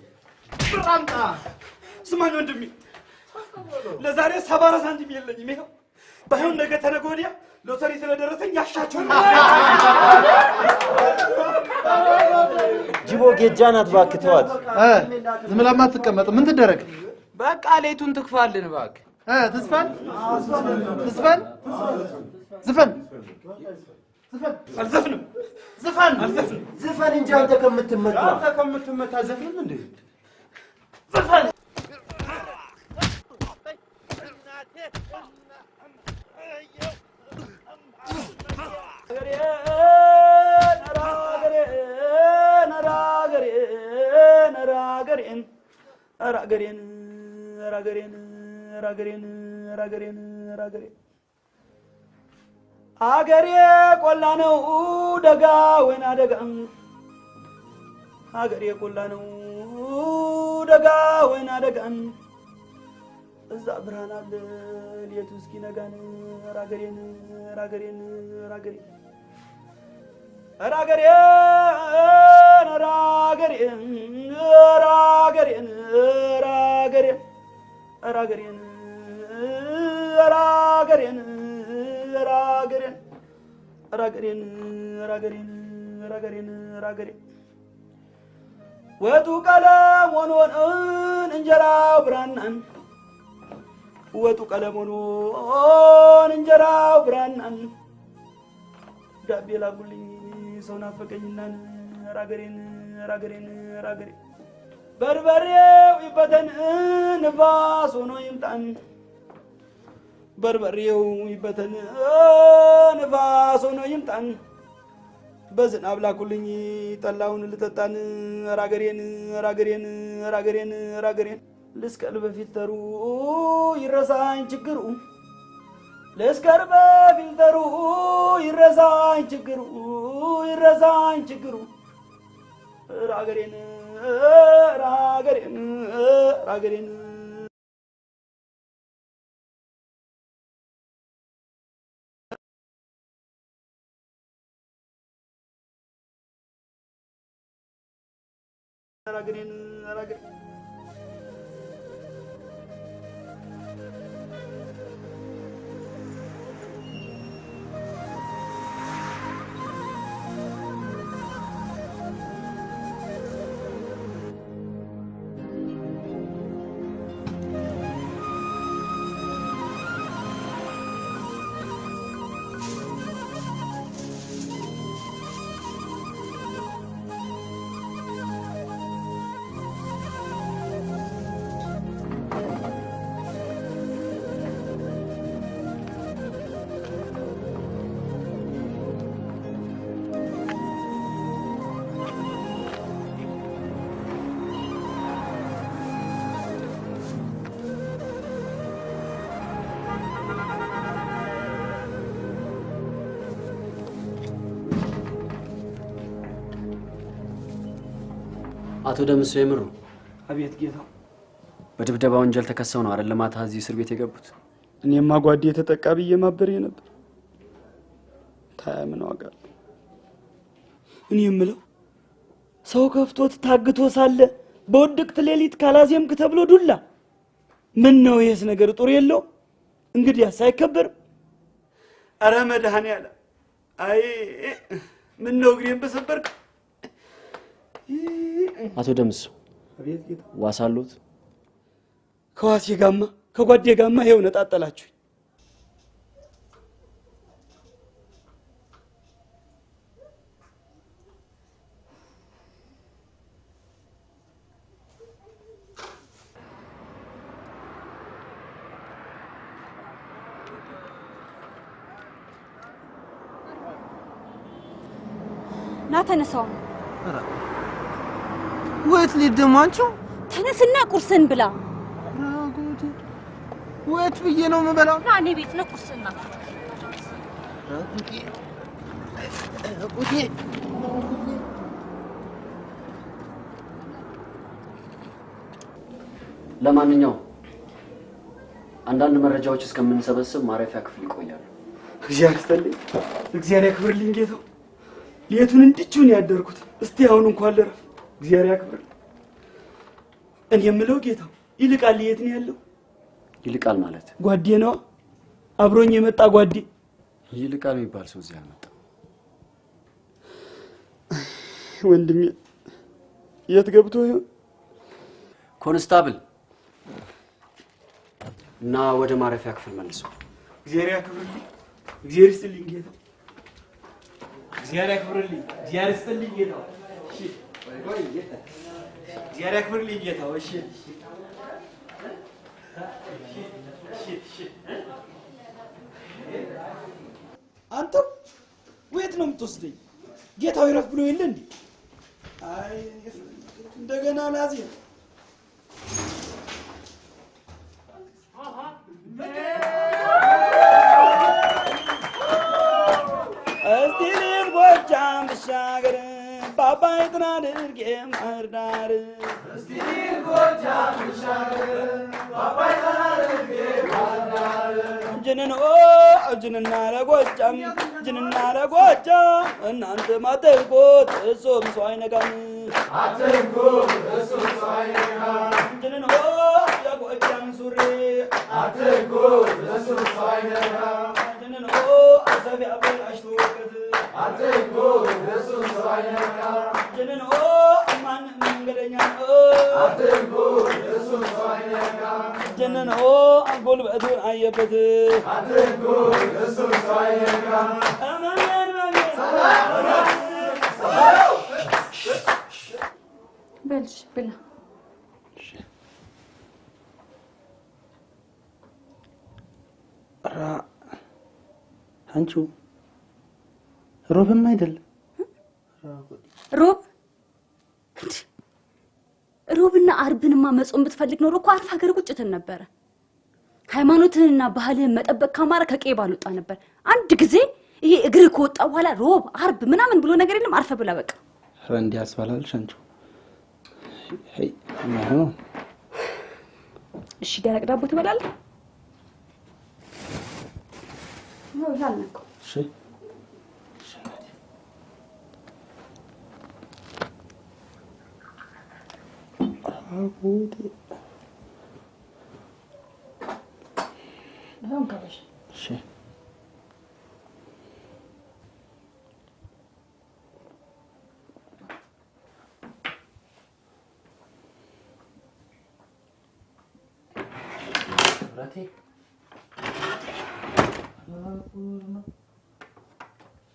ብር አምጣ። ስማኝ ወንድሜ ለዛሬ 74 ሳንቲም የለኝም። ይኸው ባይሆን ነገ ተነገ ወዲያ ሎተሪ ስለደረሰኝ ያሻቸውን ጅቦ ጌጃ ናት እባክህ ተዋት። ዝም ብላ ማትቀመጥ ምን ትደረግ? በቃ ሌቱን ትክፋልን እባክህ። ትዝፈን ትዝፈን ዝፈን አልዘፍንም። ዝፈን ዝፈን እንጂ አንተ ከምትመታ ዘፍንም እንዴ? ዝፈን አገሬ ቆላ ነው ደጋ ወይና ደጋ አገሬ ቆላ ነው ደጋ ወይና ደጋ እዛ ብርሃን አለ ሌቱ እስኪነጋን ራገሬን ራገሬን ራገሬን ራገሬን ራገሬን ራገሬን ራገሬን ራገሬን ራገሬን ራገሬን ራገሬን ራገሬን ራገሬን ራገሬን ወጡ ቀለም ሆኖን እንጀራው ብራናን ወጡ ቀለም ሆኖን እንጀራው ብራናን ዳቤ ላጉልኝ ሰው ናፈቀኝናን ራገሬን ራገሬን ራገሬን በርበሬው ይበተን ንፋስ ሆኖ ይምጣን በርበሬው ይበተን ንፋስ ሆኖ ይምጣን በዝናብ ላኩልኝ ጠላውን ልጠጣን ራገሬን ራገሬን ራገሬን ራገሬን ልስቀል በፊልተሩ ይረሳኝ ችግሩ ልስቀል በፊልተሩ ይረሳኝ ችግሩ ይረሳኝ ችግሩ ራገሬን ራገሬን ራገሬን ራገሬን ራገሬን አቶ ደምስ የምሩ አቤት ጌታ በድብደባ ወንጀል ተከሰው ነው አይደል ማታ እዚህ እስር ቤት የገቡት እኔማ ጓዴ ተጠቃ ብዬ ማበሬ ነበር ታያ ምን ዋጋ እኔ የምለው ሰው ከፍቶት ታግቶ ሳለ በወድቅት ሌሊት ካላዚየምክ ተብሎ ዱላ ምን ነው ይሄስ ነገር ጦር የለው እንግዲህ ሳይከበር አረ መድሃኒ ያለ አይ ምን ነው ግሬን በሰበርክ አቶ ደምስ አቤት ጌታ ዋሳሉት ከዋሴ ጋማ ከጓዴ ጋማ ይሄው ነጣጣላችሁ ና ተነሳው ወይት ሊደማንቹ ተነስና ቁርስን ብላ ወይት ብዬ ነው የምበላው ና እኔ ቤት ነው ቁርስና ለማንኛውም አንዳንድ መረጃዎች እስከምንሰበስብ ማረፊያ ክፍል ይቆያሉ እግዚአብሔር ያክብርልኝ ጌታው ሌቱን እንድቹን ያደርኩት እስቲ አሁን እንኳን ለረፍ እግዚአብሔር ያክብር እኔ የምለው ጌታው ይልቃል የት ነው ያለው ይልቃል ማለት ጓዴ ነው አብሮኝ የመጣ ጓዴ ይልቃል የሚባል ሰው እዚህ አልመጣም ወንድሜ የት ገብቶ ይሆን ኮንስታብል እና ወደ ማረፊያ ክፍል መልሶ እግዚአብሔር ያክብርልኝ እግዚአብሔር ይስጥልኝ ጌታው እግዚአብሔር ያክብርልኝ እግዚአብሔር ይስጥልኝ ጌታው እሺ ወይ እግዚአብሔር ያክብርልኝ ጌታው እሺ አንተ ወይት ነው የምትወስደኝ ጌታው ይረፍ ብሎ የለ እንዴ አይ እንደገና ናዚ እስቲልም ጎጃም ብሻገር ባባይ ጥናድርጌ ማርዳር እስቲልም ጎጃም ብሻገር ባባይ ጥናድርጌ ማርዳር ጅንና ለጎጃም ጅንና ለጎጃም እናንተ ማተርጎት እሱም ሰው አይነጋም አተርጎት እሱም ሰው አይነጋም ጅንኖ ለጎጃም ሱሪ አተርጎት እሱም ሰው አይነጋም ጅንኖ አሰብ ያበላሽቶበት አተርጎት እሱም ሰው አይነጋም ጅንኖ ማን መንገደኛ አተርጎት እሱም ሰው አይነጋም ጅንኖ ጉልበቱን አየበት አተርጎት እሱም ሰው አይነጋም በልሽ ብላ አንቺ ሮብም አይደል ሮብና አርብንማ መጾም ብትፈልግ ኖሮ እኮ አርፍ ሀገር ቁጭ ትል ነበረ ሃይማኖትንና ባህልን መጠበቅ ካማረ ከቄ ባልወጣ ነበር አንድ ጊዜ ይሄ እግር ከወጣ በኋላ ሮብ አርብ ምናምን ብሎ ነገር የለም አርፈ ብላ በቃ ረንዲ ያስባላልሽ አንቺ ሄይ ነው እሺ ደረቅ ዳቦ ትበላለህ ነው ያልነው እሺ አሁን ነው ካበሽ እሺ Rati.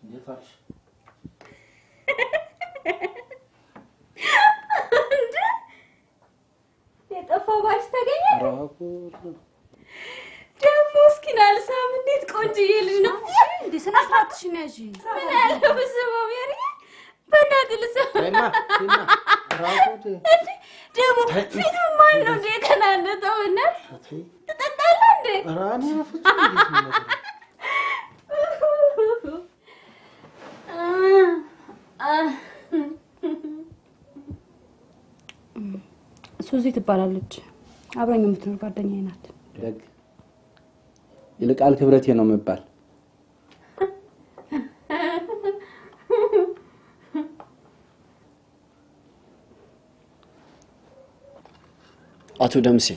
Dia faz. የጠፋው ባሽ ተገኘ Rakur. ደግሞ እስኪናል ሳም እንዴት ቆንጆዬ ልጅ ነው እንዴ ስናስራትሽ ነጂ ምን አለ በሰበው ያሪ በእናትህ ልሰማ Rakur. ደግሞ ፊቱ ማን ነው እንዴ ከናነተው እናት ትጠጣለህ እንዴ ራኒ አፍጭ እንዴት ነው ሱዚ ትባላለች። አብራኝ የምትኖር ጓደኛዬ ናት። ደግ ይልቃል ክብረቴ ነው የምባል። አቶ ደምሴ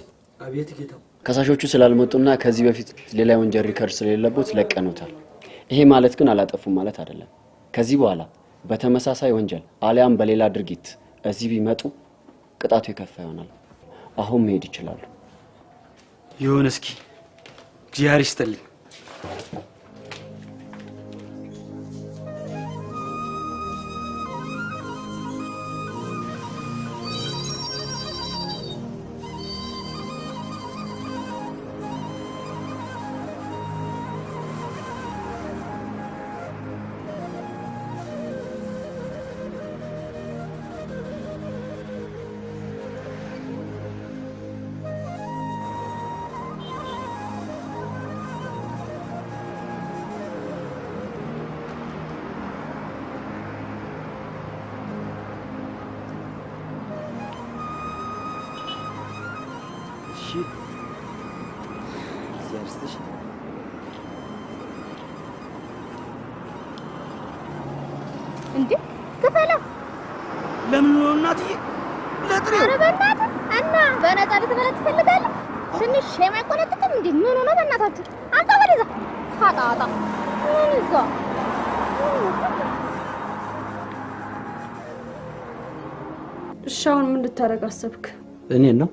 አቤት ጌታው። ከሳሾቹ ስላልመጡና ከዚህ በፊት ሌላ ወንጀል ሪከርድ ስለሌለበት ለቀኑታል። ይሄ ማለት ግን አላጠፉም ማለት አይደለም። ከዚህ በኋላ በተመሳሳይ ወንጀል አሊያም በሌላ ድርጊት እዚህ ቢመጡ ቅጣቱ የከፋ ይሆናል። አሁን መሄድ ይችላሉ። ይሁን እስኪ እግዚአብሔር ይስጥልኝ። እንዴ ክፈለው። ለምን ነው እናትዬ? ለጥሬው። ኧረ በእናትህ እና በነፃ ልትበላ ትፈልጋለህ? ትንሽ ሼም አይቆነጥጥም እንዴ? ምን ሆነ በእናታችሁ? አንተ ወደዛ ፋጣጣ ምን ይዞ እሺ አሁን ምን ልታረግ አሰብክ? እኔን ነው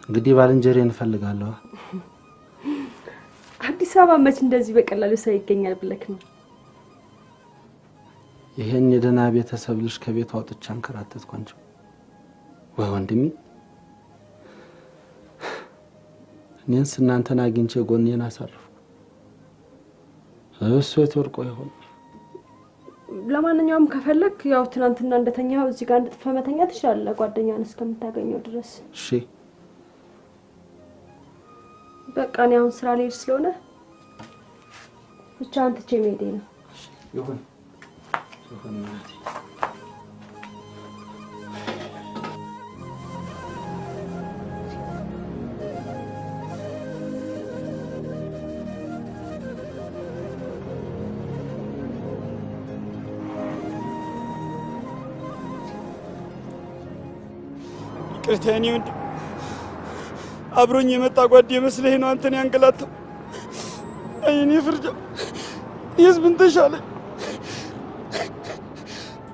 እንግዲህ ባልንጀሬን እፈልጋለሁ። አዲስ አበባ መች እንደዚህ በቀላሉ ሰው ይገኛል ብለክ ነው? ይሄን የደና ቤተሰብ ልጅ ከቤት አውጥቼ አንከራተትኩ እንጂ ወይ ወንድሜ እኔንስ እናንተን አግኝቼ ጎኔን አሳርፍኩ። እሱ የተወርቆ ይሆን? ለማንኛውም ከፈለክ ያው ትናንትና እንደተኛው እዚህ ጋር እንድትፈ መተኛ ትችላለህ፣ ጓደኛን እስከምታገኘው ድረስ። እሺ በቃ እኔ አሁን ስራ ልሄድ ስለሆነ ብቻ አንተ ቼ መሄዴ ነው። ይሁን ይቅርታ የኔ ወንድም፣ አብሮኝ የመጣ ጓዴ መስለህ ነው አንተን ያንገላታው። አይኔ ፍርጃ የህዝብን ተሻለኝ።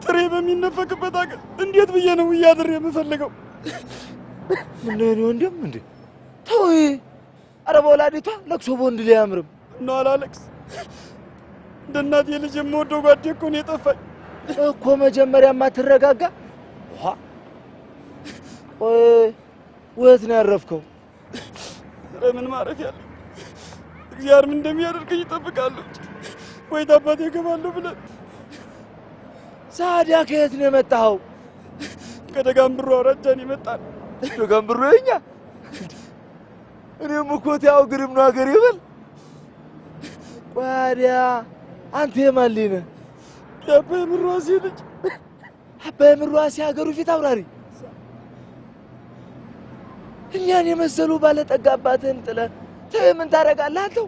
ጥሬ በሚነፈቅበት አገር እንዴት ብዬ ነው እያድር የምፈልገው? ምን ነው የኔ ወንድም እንዴ? ተውይ። ኧረ በወላዲቷ ለቅሶ በወንድ ላይ አያምርም። እና አላለቅስ። እንደ እናቴ ልጅ የምወደው ጓዴ እኮ ነው የጠፋኝ እኮ። መጀመሪያማ ትረጋጋ። ወት ነው ያረፍከው? ኧረ ምን ማረፍ ያለ እግዚአብሔር ምን እንደሚያደርገኝ እጠብቃለሁ። ወይ ታባቴ እገባለሁ ብለን። ሳዲያ ከየት ነው የመጣኸው? ከደጋምብሩ አውራጃ ነው የመጣን። ደጋምብሩ የኛ? እኔም እኮ ያው ግርም ነው ሀገር ይበል። ቋዲያ አንተ የማን ልጅ ነህ? የአባይ ምሯሴ ልጅ። አባይ ምሯሴ ሀገሩ ፊት አውራሪ። እኛን የመሰሉ ባለጠጋ አባትህን ጥለህ ምን ታደርጋለህ አንተው?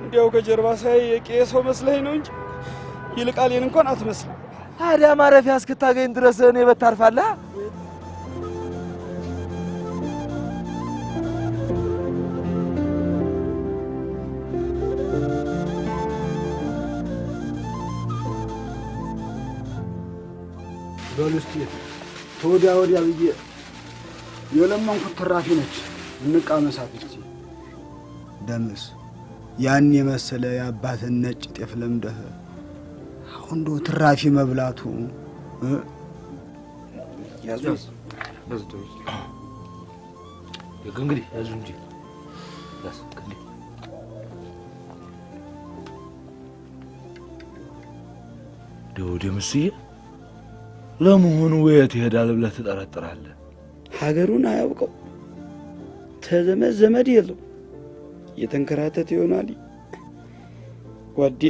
እንዲያው ከጀርባ ሳይ የቄ ሰው መስለኝ ነው እንጂ ይልቃሌን እንኳን አትመስልም። ታዲያ ማረፊያ እስክታገኝ ድረስ እኔ በታርፋለህ? በሉ እስኪ ተወዲያ ወዲያ ብዬ የለመንኩት ትራፊ ነች። እንቃመሳት እስኪ። ደምስ ያን የመሰለ የአባትን ነጭ ጤፍ ለምደህ አሁን እንደው ትራፊ መብላቱ ያዙ እንግዲህ ያዙ እንጂ ደምስዬ ለመሆኑ የት ይሄዳል ብለህ ትጠረጥራለህ? ሀገሩን አያውቀው፣ ተዘመድ ዘመድ የለው። የተንከራተተ ይሆናል። ጓዴ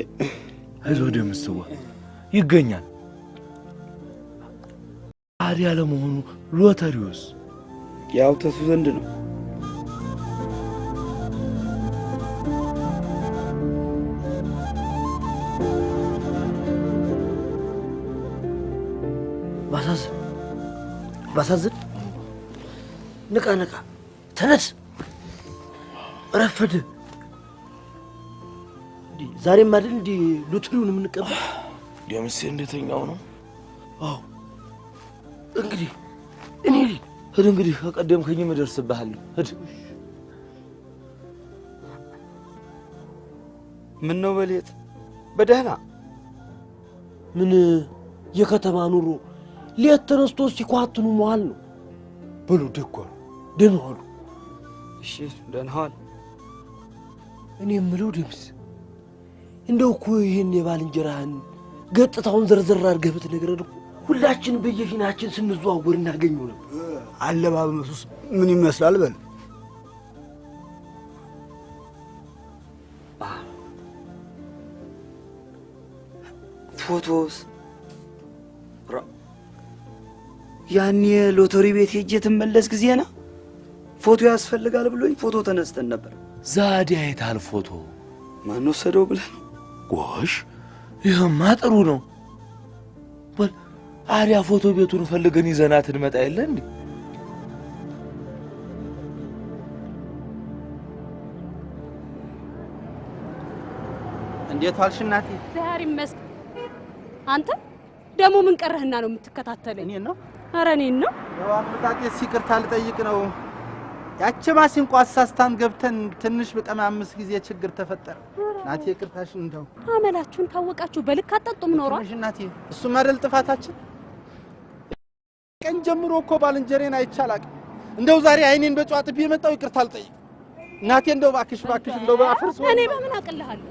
አይዞህ ደምስዋ ይገኛል። ታዲያ ለመሆኑ ሎተሪውስ? ያው ተሱ ዘንድ ነው። ባሳዝን ንቃ ንቃ፣ ተነስ፣ ረፈደ። ዛሬም አይደል እንዲ ሎተሪውን የምንቀበል? ደምሴ እንደተኛው ነው። አዎ እንግዲህ እኔ ሂድ፣ እንግዲህ ከቀደምከኝ እደርስብሃለሁ። ሂድ። ምን ነው በሌት በደህና? ምን የከተማ ኑሮ ሌት ተነስቶ ሲኳትኑ መዋል ነው። በሉ ደጓ ደህና ዋሉ። እሺ ደህና ዋል። እኔ የምለው ደምስ እንደው እኮ ይህን የባልንጀራህን ገጽታውን ዘርዘር አድርገህ ብትነግረን እኮ ሁላችን በየፊናችን ስንዘዋወር እናገኘው ነበር። አለባበሱስ ምን ይመስላል? በል ፎቶስ ያኔ ሎተሪ ቤት ሄጄ ትመለስ ጊዜና ፎቶ ያስፈልጋል ብሎኝ ፎቶ ተነስተን ነበር። ዛዲያ አይታል ፎቶ ማን ወሰደው ብለህ ነው? ጎሽ ይሄማ ጥሩ ነው። በል አሪያ ፎቶ ቤቱን ፈልገን ይዘናት እንመጣ የለ እንዴ? እንዴት ዋልሽ እናቴ? ዛሬ ይመስገን። አንተ ደግሞ ምን ቀረህና ነው የምትከታተለኝ? እኔን ነው? ኧረ እኔን ነው። ያው አመጣጤስ ይቅርታ ልጠይቅ ነው። ያቺ ማሲንቆ አሳስታን ገብተን ትንሽ በቀማምስ ጊዜ ችግር ተፈጠረ። እናቴ ይቅርታሽን እንደው አመላችሁን ካወቃችሁ በልክ አጠጡም ኖሯል። እሺ እናቴ፣ እሱ ማደል ጥፋታችን። ቀን ጀምሮ እኮ ባልንጀሬን አይቻላቅ። እንደው ዛሬ አይኔን በጨዋታ ቢመጣው ይቅርታ ልጠይቅ እናቴ። እንደው ባክሽ ባክሽ፣ እንደው ባፍርስ። እኔ በምን አቅልሃለሁ?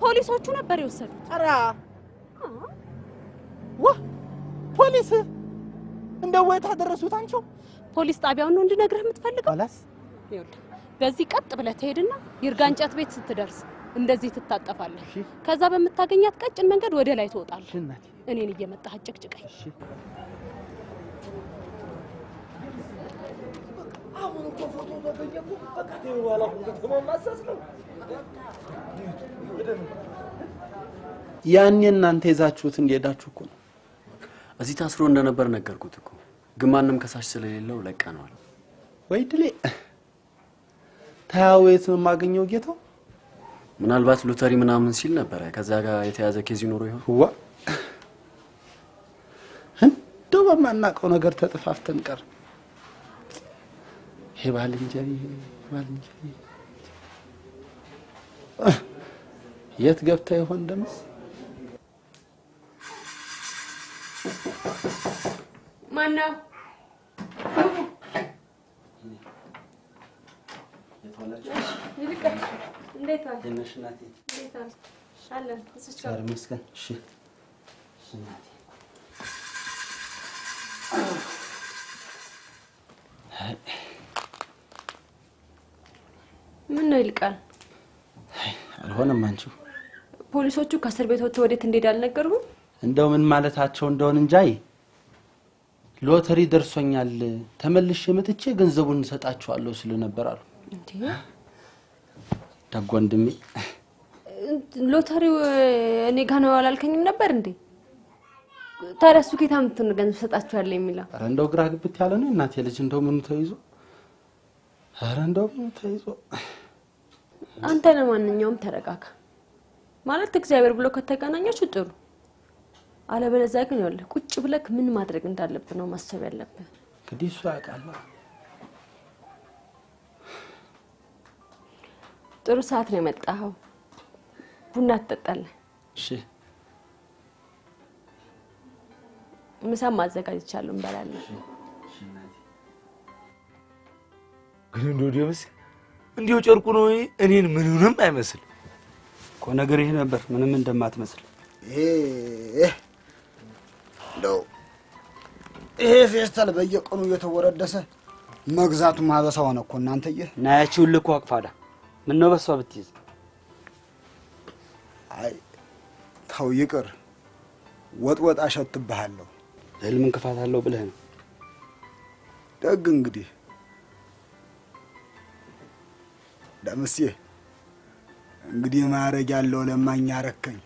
ፖሊሶቹ ነበር የወሰዱት። ኧረ ዋ ፖሊስ እንደው ወይ ታደረሱት አንቺው? ፖሊስ ጣቢያውን ነው እንድነግርህ የምትፈልገው? አላስ ይኸውልህ በዚህ ቀጥ ብለህ ትሄድና ይርጋ እንጨት ቤት ስትደርስ እንደዚህ ትታጠፋለህ። ከዛ በምታገኛት ቀጭን መንገድ ወደ ላይ ትወጣለህ። እኔን እየመጣህ አጨቅጭቀኝ። አሁን እኮ ፎቶ ተገኘኩ። በቃ ተይዋላ ከተማው ማሳስ ነው። ያኔ እናንተ ይዛችሁት እንደሄዳችሁ እኮ ነው። እዚህ ታስሮ እንደነበር ነገርኩት እኮ፣ ግን ማንም ከሳሽ ስለሌለው ለቀነዋል። ወይ ድሌ ታያዌት ማገኘው ጌታው ምናልባት ሎተሪ ምናምን ሲል ነበር። ከዛ ጋር የተያዘ ኬዝ ይኖር ይሆን? ዋ እንደው በማናውቀው ነገር ተጥፋፍተን ቀር። ይሄ ባልንጀሪ የት ገብታ ይሆን ደምስ? ማነው? እንዴት ዋልክ? ትንሽ እናቴ እንዴት ዋልክ? አለን እስኪ ቻር መስከን። እሺ እናቴ ምን ነው ይልቃል? አልሆነም። አንቺው ፖሊሶቹ ከእስር ቤት ወጥተው ወዴት እንደሄዱ አልነገሩም? እንደው ምን ማለታቸው እንደሆነ እንጃይ። ሎተሪ ደርሶኛል ተመልሼ መጥቼ ገንዘቡን እንሰጣቸዋለሁ ሲሉ ነበር አሉ። እንዴ ደግ ወንድሜ፣ ሎተሪው እኔ ጋር ነው አላልከኝም ነበር እንዴ? ታዲያ እሱ ጌታ እንትን ገንዘብ ሰጣቸዋለሁ የሚለው? ኧረ እንደው ግራ ግብት ያለ ነው እናቴ ልጅ። እንደው ምኑ ተይዞ፣ ኧረ እንደው ምኑ ተይዞ። አንተ ለማንኛውም ተረጋጋ። ማለት እግዚአብሔር ብሎ ከተገናኛችሁ ጥሩ፣ አለበለዚያ ግን ይኸውልህ ቁጭ ብለህ ምን ማድረግ እንዳለብህ ነው ማሰብ ያለብህ። እንግዲህ እሱ ያውቃል። ጥሩ ሰዓት ነው የመጣኸው። ቡና ትጠጣለህ? እሺ ምሳም ማዘጋጅቻለሁ፣ እንበላለን። ግን እንደው ደምስ እንዲው ጨርቁ ነው እኔን ምንም አይመስል እኮ ነገር ይሄ ነበር ምንም እንደማትመስል። እንደው ይሄ ፌስታል በየቀኑ እየተወረደሰ መግዛቱ ማበሳ ሆነ እኮ እናንተዬ። ናያችሁን ልኮ አቅፋዳ ምን ነው በሷ ብትይዝ? አይ ተው ይቅር። ወጥ አሸትብሃለሁ። ህልም እንቅፋት አለው ብለህ ነው? ደግ እንግዲህ ደምሴ እንግዲህ ማረግ ያለው ለማኝ አረከኝ።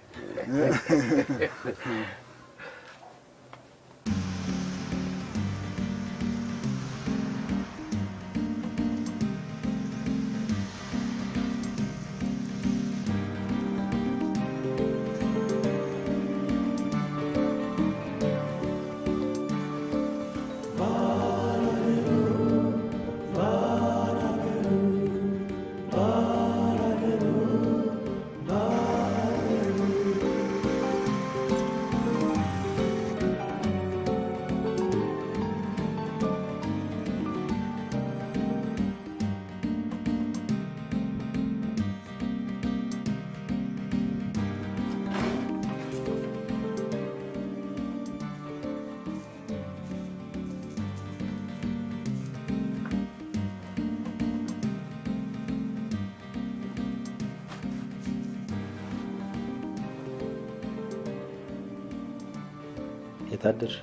የታደርሽ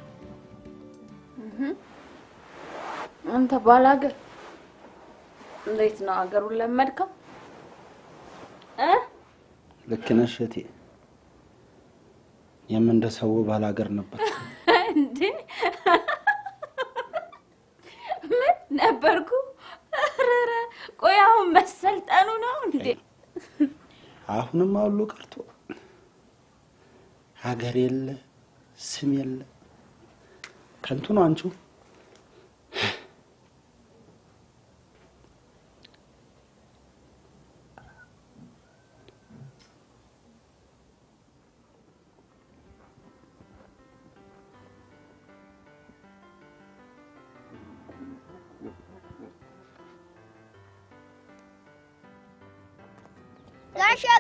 አንተ ባላገር እንዴት ነው አገሩን ለመድከው? ልክ ነሽ እቴ። የምንደሰው ባላገር ነበር እንዴ? ምን ነበርኩ? ረረ ቆይ አሁን መሰልጠኑ ነው እንዴ? አሁንም አሉ ቀርቶ ሀገር የለ ስም የለ ከንቱ ነው አንቺ።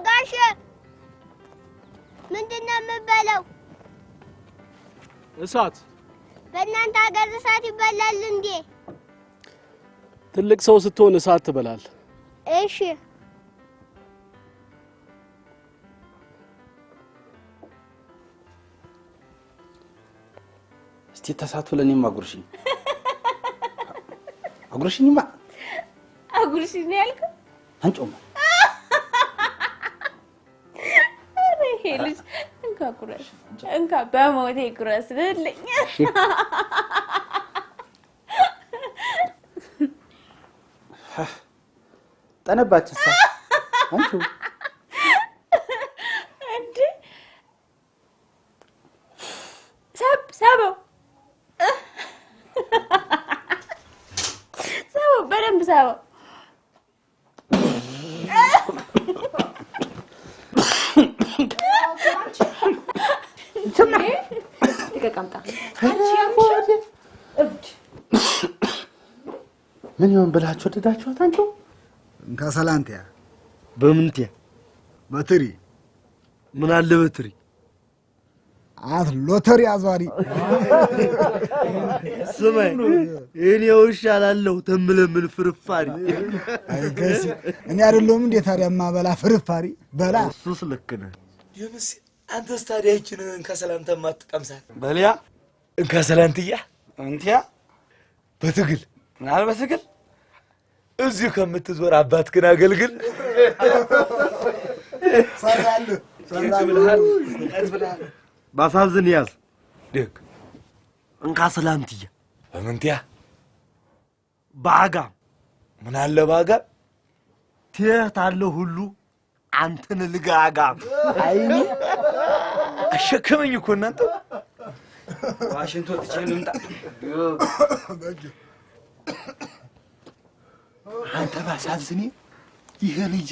ጋሼ ምንድነው የምበለው? እሳት። በእናንተ ሀገር እሳት ይበላል እንዴ? ትልቅ ሰው ስትሆን እሳት ትበላል። እሺ እስቲ ተሳትፎ ለኔም አጉርሽኝ። አጉርሽኝማ። አጉርሽኝ ያልከው አንጮማ ልጅ እንካ ኩረስ እንካ በሞቴ ኩረስ ልልኝ። ጠነባችሳ አንቺ እንዴ ሰበው በደንብ ሰበው። ተቀምጣ ምን ይሆን ብላችሁ ወደዳችኋት? አንቺ እንካ ሰላንቲያ በምንቲያ በትሪ ምን አለ በትሪ አት ሎተሪ አዟሪ ስማይ እኔ ውሻላለሁ ተምለምን ፍርፋሪ አይገስ እኔ አይደለም እንዴ ታዲያ ማበላ ፍርፋሪ በላ። እሱስ ልክ ነህ። የምስ አንተስ ታዲያ ይችን እንከሰላንተ ማትቀምሳት በልያ እንከሰላንትያ አንተያ በትግል ምናል በትግል እዚሁ ከምትዞር አባትህን አገልግል። ሰራለህ ብለሃል ባሳዝን ያዝ ደግ እንከሰላንትያ በምንትያ ባጋም ምን አለ ባጋም ትያት አለ ሁሉ አንተን ልጋጋም አይኒ አሸከመኝ እኮ እናንተ ዋሽንግቶን ትችልምጣ አንተ ባሳዝኔ ይሄ ልጅ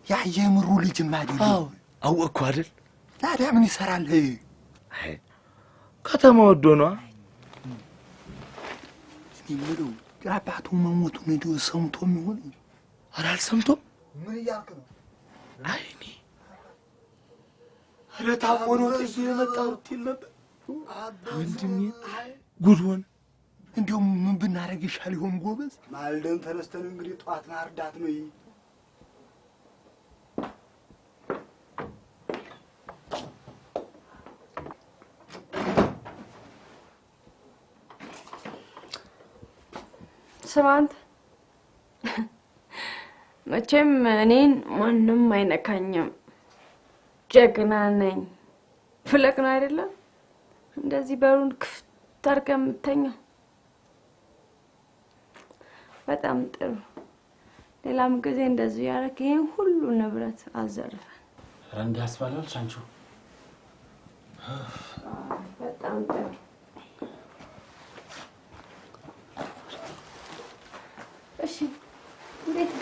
ያየምሩ ልጅ ማደል አወቅኩ አይደል? ታዲያ ምን ይሰራል? ከተማ ወዶ ነው የሚለው የአባቱ መሞቱን እንደው ሰምቶ የሚሆን ኧረ አልሰምቶም። ምን እያልክ ነው? አይኔ ኧረ ታሞኖ ጥዬ የመጣሁት ይል ነበር ወንድሜ። ጉድ ሆነ። እንዲያውም ምን ብናደርግ ይሻል ይሆን ጎበዝ? ማልደን ተነስተን እንግዲህ ጧት ማርዳት ነው። ስማ አንተ መቼም እኔን ማንም አይነካኝም። ጀግና ነኝ። ፍለቅ ነው አይደለም? እንደዚህ በሩን ክፍት አድርገህ የምተኛው። በጣም ጥሩ። ሌላም ጊዜ እንደዚህ ያደረክ ይሄን ሁሉ ንብረት አዘርፈን። ኧረ እንዲህ ያስባላል ሻንቹ። በጣም ጥሩ። እሺ እንዴት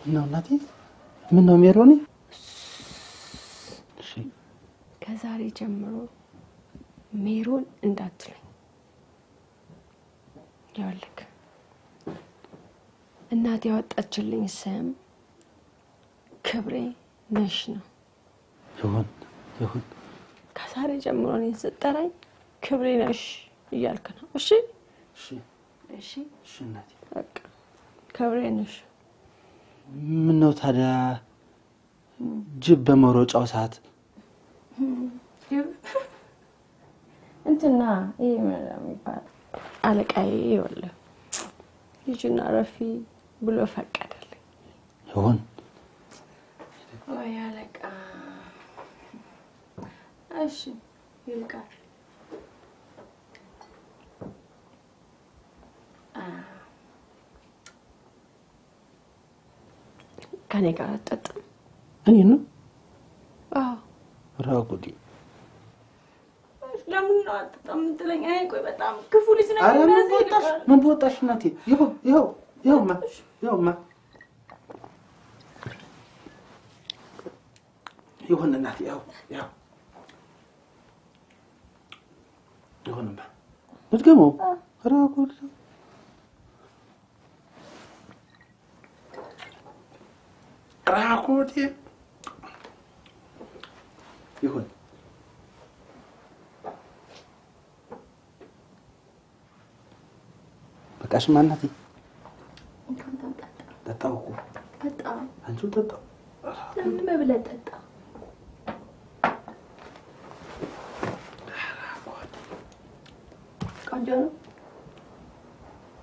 ነው እናቴ? ምን ነው ሜሮኒ? እሺ ከዛሬ ጀምሮ ሜሮን እንዳትለኝ። ይኸውልህ እናቴ ያወጣችልኝ ስም ክብሬ ነሽ ነው። ይሁን ከዛሬ ጀምሮ እኔን ስትጠራኝ ክብሬ ነሽ እያልክ ነው። እሺ እሺ እናቴ በቃ ክብሬ ነሽ። ምን ነው ታዲያ ጅብ በመሮጫው ሰዓት እንትና ይሄ ምን የሚባል አለቃዬ ይኸውልህ ልጅና ረፊ ብሎ ፈቀደልኝ። ይሁን ወይ አለቃ። እሺ ይልቃል። ከኔ ጋር አትጠጣም? እኔ ነው? አዎ። ራጉዲ ለምን ነው አትጠጣም የምትለኝ? አይ ቆይ በጣም ክፉ ልጅ ነኝ። ኧረ ምን በወጣሽ እናቴ? ይኸውማ ይሁን እናቴ ይሁንማ። ልድገመው? ራጉዲ ራጉዲ ይሁን። በቃሽ ማናቴ? ጠጣው እኮ ጠጣው። አንቺው ጠጣው። ለምን በብለህ ጠጣ? ቆንጆ ነው።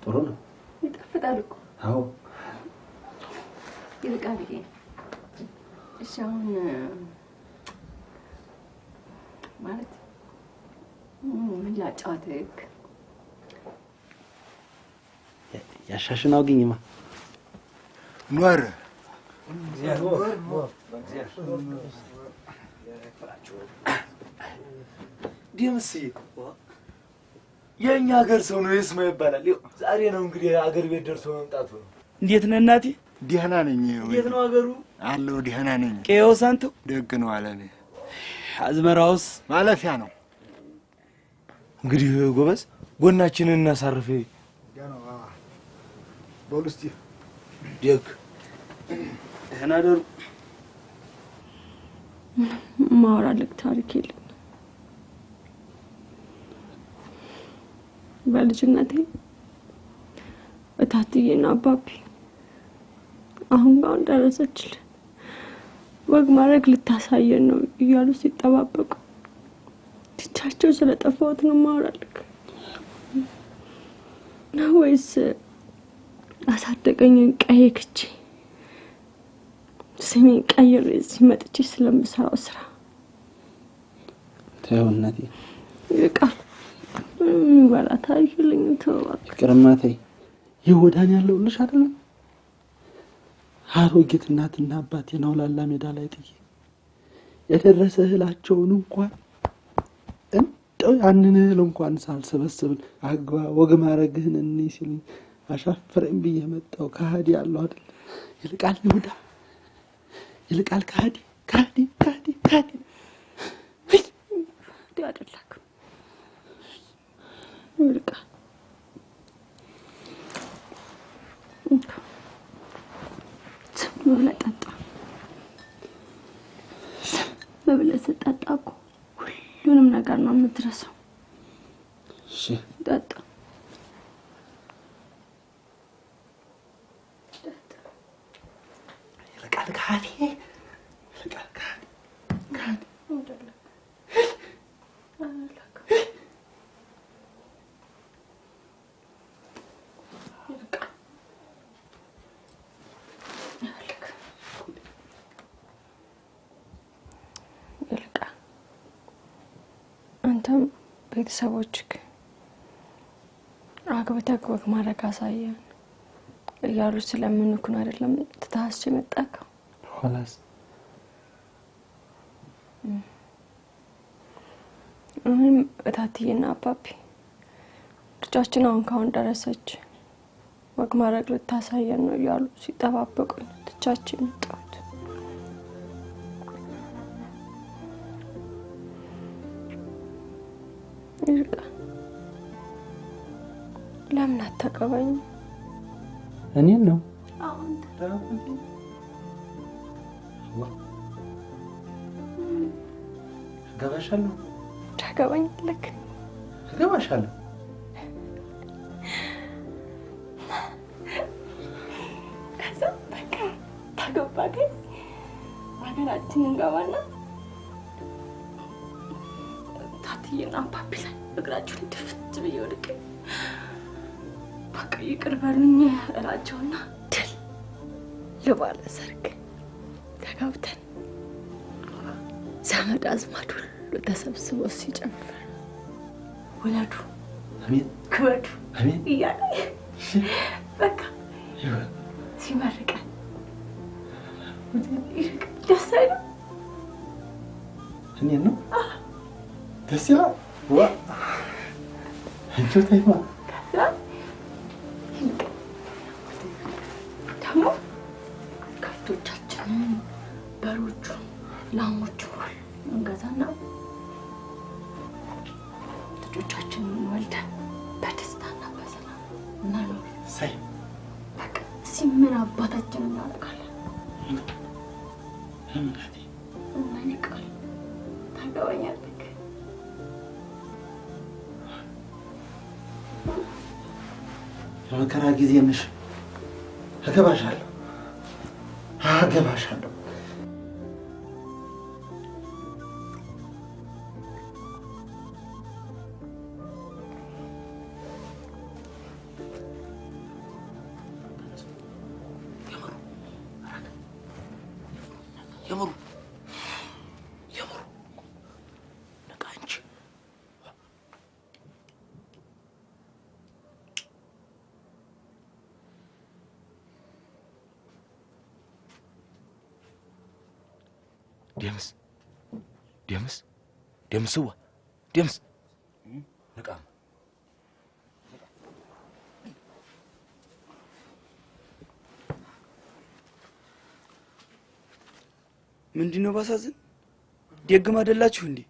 ጥሩ ነው። ይጣፍጣል እኮ። አዎ ይልቃል። እሺ አሁን ማለት ምን ላጫውትህ? ያሻሽን አውግኝማ ኖር ዲምሲ የኛ ሀገር ሰው ነው ይስማ ይባላል። ዛሬ ነው እንግዲህ ሀገር ቤት ደርሶ መምጣቱ ነው። እንዴት ነህ እናቴ? ደህና ነኝ። እንዴት ነው ሀገሩ? አለው ደህና ነኝ። ቄው ሳንቱ ደግ ነው አለኔ። አዝመራውስ ማለፊያ ነው። እንግዲህ ጎበዝ ጎናችንን እናሳርፍ። በሉ እስቲ ደግ ደህና ደሩ። ማውራልክ ታሪክ የለም። በልጅነቴ እታትዬና አባቢ አሁን ጋር ደረሰችልን። ወግ ማድረግ ልታሳየን ነው እያሉ ሲጠባበቁ ትቻቸው ስለጠፋሁት ነው ማውራልክ። ነው ወይስ አሳደገኝን ቀይ ክቼ ስሜን ቀይሬ እዚህ መጥቼ ስለምሰራው ስራ? ተይው እናቴ። ይልቃል በላ ታሪክ የለኝም። ተዋት ይቅርማ ተይ። ይወዳኝ ያለውልሽ አይደለም? አሮጊት እናትና አባቴን አውላላ ሜዳ ላይ ጥዬ የደረሰ እህላቸውን እንኳን እንደው ያንን እህል እንኳን ሳልሰበስብ አግባ ወግ ማረግህን እኔ ሲሉኝ አሻፈረኝ ብዬ መጣሁ። ከሃዲ ያለው አይደል? ይልቃል ይሁዳ ይልቃል ከሃዲ አይደለክ ይልቃል። ብለህ ጠጣ። ብለህ ስትጠጣ እኮ ሁሉንም ነገር ነው የምትረሳው። እሺ ጠጣ። ይልቃል ከሃዲ ይልቃል ከሃዲ ይልቃል አንተም ቤተሰቦችህ አግብተህ ወግ ማድረግ አሳየን እያሉ ስለምንኩን አይደለም ትታስች መጣከው ኋላስ እታትዬና አባቢ ልጃችን አሁን ካሁን ደረሰች ወግ ማድረግ ልታሳየን ነው እያሉ ሲጠባበቁኝ ትቻችን መጣሁት። ለምን አታገባኝ? እኔን ነው አሁን ገባሻለሁ ታገባኝ ለክ ገባሻለሁ ከዛ በቃ ታገባኝ ሀገራችን እንገባና ታትዬና አባቢ ላይ እግራቸውን ድፍት ብዬ ወድቄ በቃ ይቅር በሉኝ እላቸውና ድል ለባለ ሰርግ ተጋብተን ዘመድ አዝማድ ሁሉ ተሰብስቦ ሲጨፍር ወላዱ አሜን ክበዱ አሜን እያለ በቃ ሲመርቀን ደስ አይልም? እኔን ነው ደስ ይላል። ዋ አንቺ ታይማ ደግሞ ከብቶቻችንን በሮቹ ላሞቹ እንገዛና ልጆቻችንን ወልደን በደስታና በሰላም መኖር ሳይ በቃ ሲምን አባታችን እናደርጋለን። እና ይቃል ታገባኛለህ? የመከራ ጊዜ ነሽ። አገባሻለሁ አገባሻለሁ። የምሩ የምሩ ነቃ እንጂ ደምስ ደምስ ደምስዋ ደምስ ነቃ ምንድነው ባሳዝን ደግም አይደላችሁ እንዴ?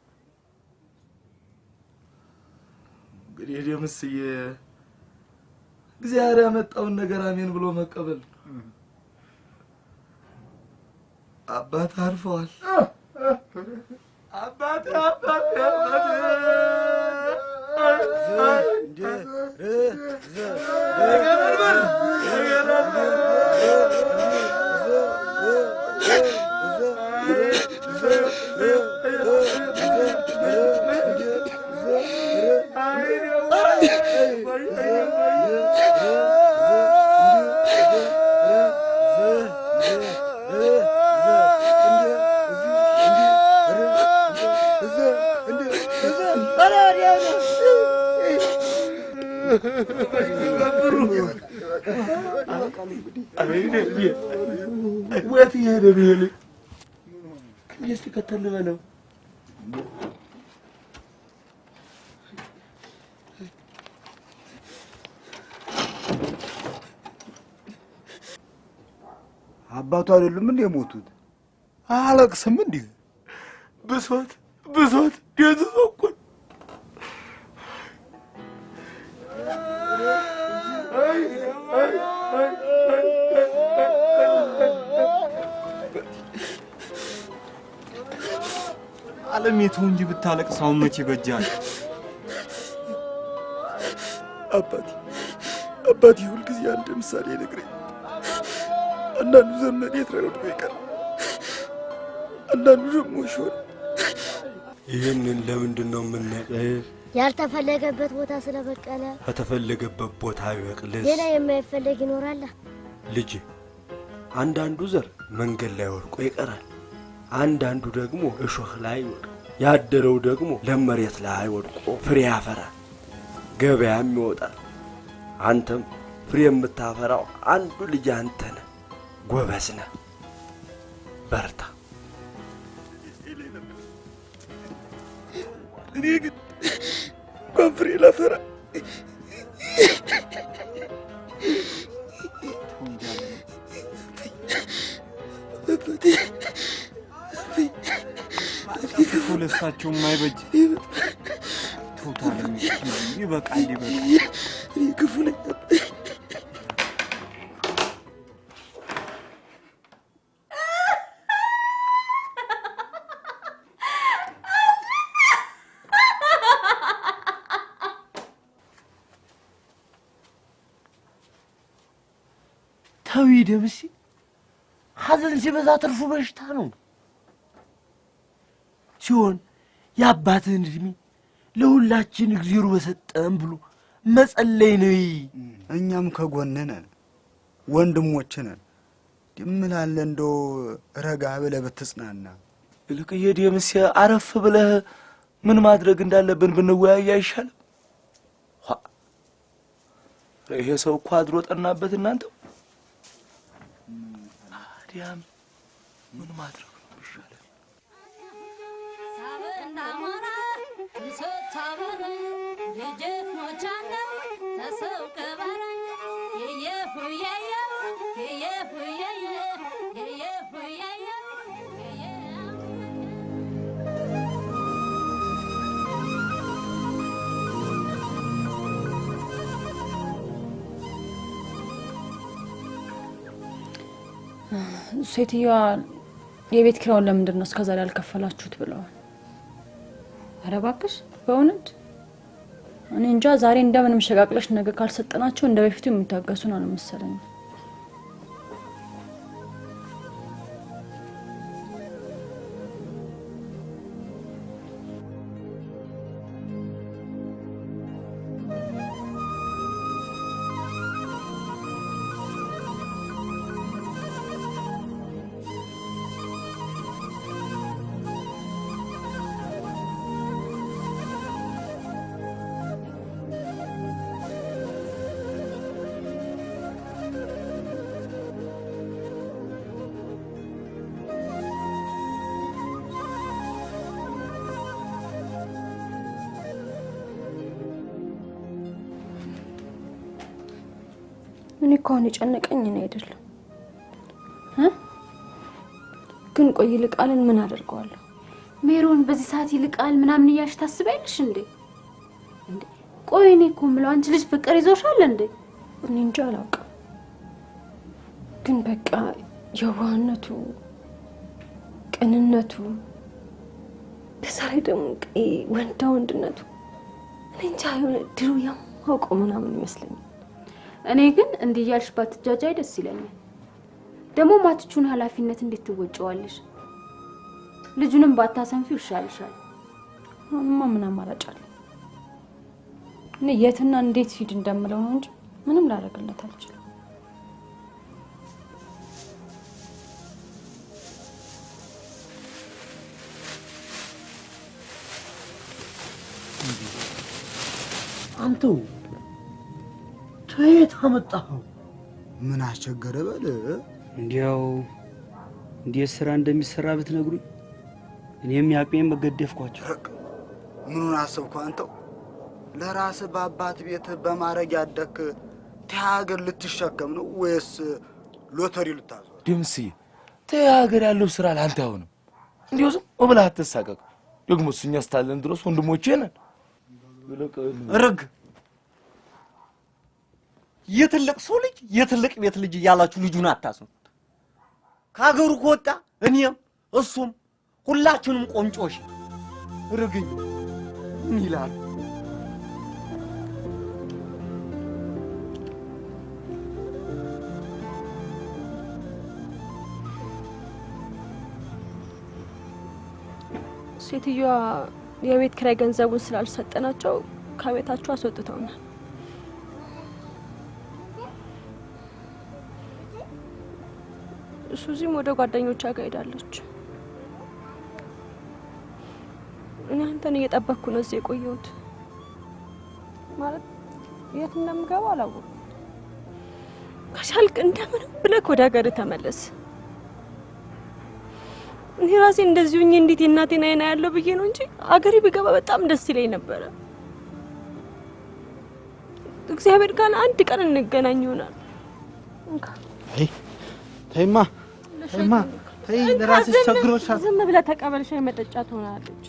እንግዲህ ደምስዬ እግዚአብሔር ያመጣውን ነገር አሜን ብሎ መቀበል። አባት አርፈዋል። አባት ወት ይሄደ ቢል እስቲ ከተል በለው አባቱ አይደሉም እንዴ የሞቱት? አለቅስም እንዴ ብሶት ብሶት ደዝሶኩን ዓለሜቱ እንጂ ብታለቅሳው መቼ በጃል? አባቴ ሁል ጊዜ አንድ ምሳሌ ነግረኝ። አንዳንዱ ዘመድ የተረዱ ይቀር፣ አንዳንዱ ደግሞ ሾር። ይህንን ለምንድን ነው የምናቀር? ያልተፈለገበት ቦታ ስለበቀለ። ከተፈለገበት ቦታ ይበቅልስ። ሌላ የማይፈለግ ይኖራል። ልጅ አንዳንዱ ዘር መንገድ ላይ ወድቆ ይቀራል፣ አንዳንዱ ደግሞ እሾህ ላይ ይወድቃል። ያደረው ደግሞ ለመሬት ላይ ወድቆ ፍሬ ያፈራል፣ ገበያም ይወጣል። አንተም ፍሬ የምታፈራው አንዱ ልጅ አንተ ነህ። ጎበዝ ነህ፣ በርታ። እኔ ግን እንኳን ፍሬ ላፈራ ለሳቸው የማይበጅ ቶታል ይበቃል። እኔ ክፉ ነኝ። ተው ደምሴ፣ ሐዘን ሲበዛ ትርፉ በሽታ ነው ሲሆን የአባትህን እድሜ ለሁላችን እግዚአብሔር በሰጠን ብሎ መጸለይ ነው። እኛም ከጎንህ ነን፣ ወንድሞችህ ነን። ድምላለ እንደው ረጋ ብለህ ብትጽናና። ይልቅዬ ደምሴ አረፍ ብለህ ምን ማድረግ እንዳለብን ብንወያይ አይሻልም? ይሄ ሰው እኮ አድሮ ጠናበት። እናንተ አዲያም ምን ማድረግ ሴትዮዋ የቤት ኪራዩን ለምንድን ነው እስከዛሬ ያልከፈላችሁት ብለዋል። ኧረ እባክሽ በእውነት እኔ እንጃ። ዛሬ እንደምንም ሸቃቅለሽ ነገ ካልሰጠናቸው እንደ በፊቱ የሚታገሱን ነው መሰለኝ። እኔ እኮ አሁን የጨነቀኝ እኔ አይደለም ግን ቆይ ይልቃልን ምን አደርገዋለሁ? ሜሮን በዚህ ሰዓት ይልቃል ምናምን እያልሽ ታስበያለሽ እንዴ? ቆይ እኔ እኮ የምለው አንቺ ልጅ ፍቅር ይዞሻል እንዴ? እኔ እንጃ አላውቅም። ግን በቃ የዋህነቱ፣ ቅንነቱ፣ በዛሬ ደግሞ ወንዳ ወንድነቱ እኔ እንጃ የሆነ ድሮ የማውቀው ምናምን ይመስለኛል። እኔ ግን እንዲህ እያልሽ ባትጃጃይ ደስ ይለኛል። ደግሞ ማትቹን ኃላፊነት እንዴት ትወጪዋለሽ? ልጁንም ባታሰንፊው ይሻልሻል። አሁንማ ምን አማራጭ አለ? እኔ የትና እንዴት ሂድ እንደምለው ነው እንጂ ምንም ላደርግለት አልችልም። አንተ ከየት አመጣኸው? ምን አስቸገረ በል። እንዲያው እንዴት ስራ እንደሚሰራ ብትነግሩኝ እኔም ያቄም መገደፍኳቸው። ምኑን አሰብከው አንተው? ለራስህ በአባት ቤት በማረግ ያደክ ተሀገር ልትሸከም ነው ወይስ ሎተሪ ልታዘው? ደምስዬ ተሀገር ያለው ስራ ላንተ አይሆንም። እንዲያው ዝም ብለህ አትሳቀቅ። ደግሞ እኛ እስካለን ድረስ ወንድሞቼ ነን። ርግ የትልቅ ሰው ልጅ የትልቅ ቤት ልጅ እያላችሁ ልጁን አታስኑት። ከሀገሩ ከወጣ እኔም እሱም ሁላችንም ቆንጮሽ ርግኝ ምን ይላል? ሴትዮዋ የቤት ኪራይ ገንዘቡን ስላልሰጠናቸው ከቤታቸው አስወጥተውናል። ሱዚም ወደ ጓደኞቿ ጋር ሄዳለች። እኔ አንተን እየጠበቅኩ ነው እዚህ የቆየሁት። ማለት የት እንደምገባ አላወኩም። ከቻልክ እንደምንም ብለህ ወደ ሀገር ተመለስ። እኔ ራሴ እንደዚህ ሆኜ እንዴት የእናቴን አይና ያለው ብዬ ነው እንጂ አገሬ ብገባ በጣም ደስ ይለኝ ነበረ። እግዚአብሔር ካለ አንድ ቀን እንገናኝ ይሆናል። ተይማ ተይ፣ ለራስሽ ቸግሮሻል። ዝም ብለህ ተቀበል፣ ሻይ መጠጫ ትሆናለች።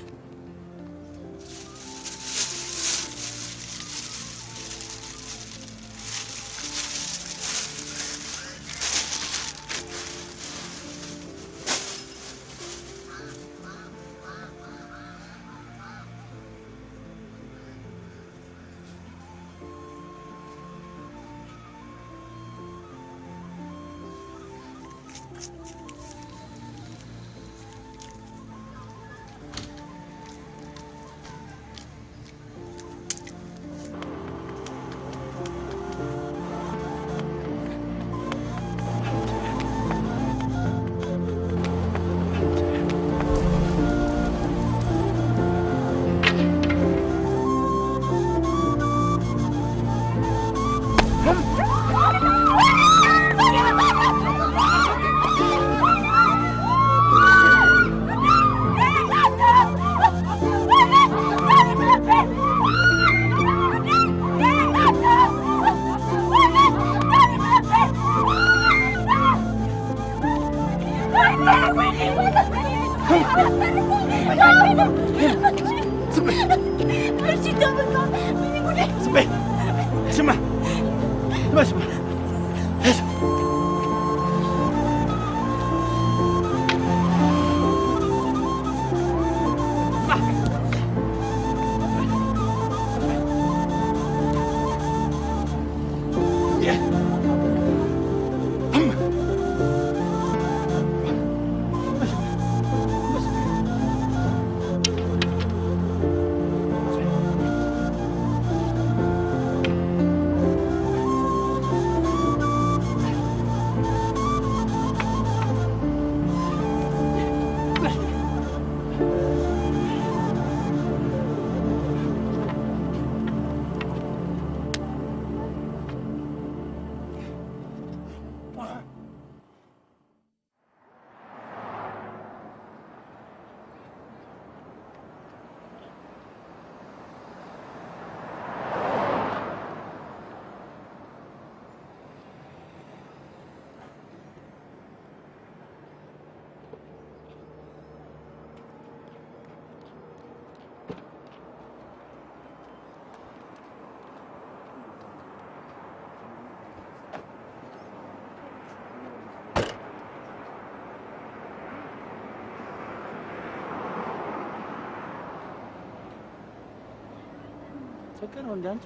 ቸገር ነው እንዳንቹ።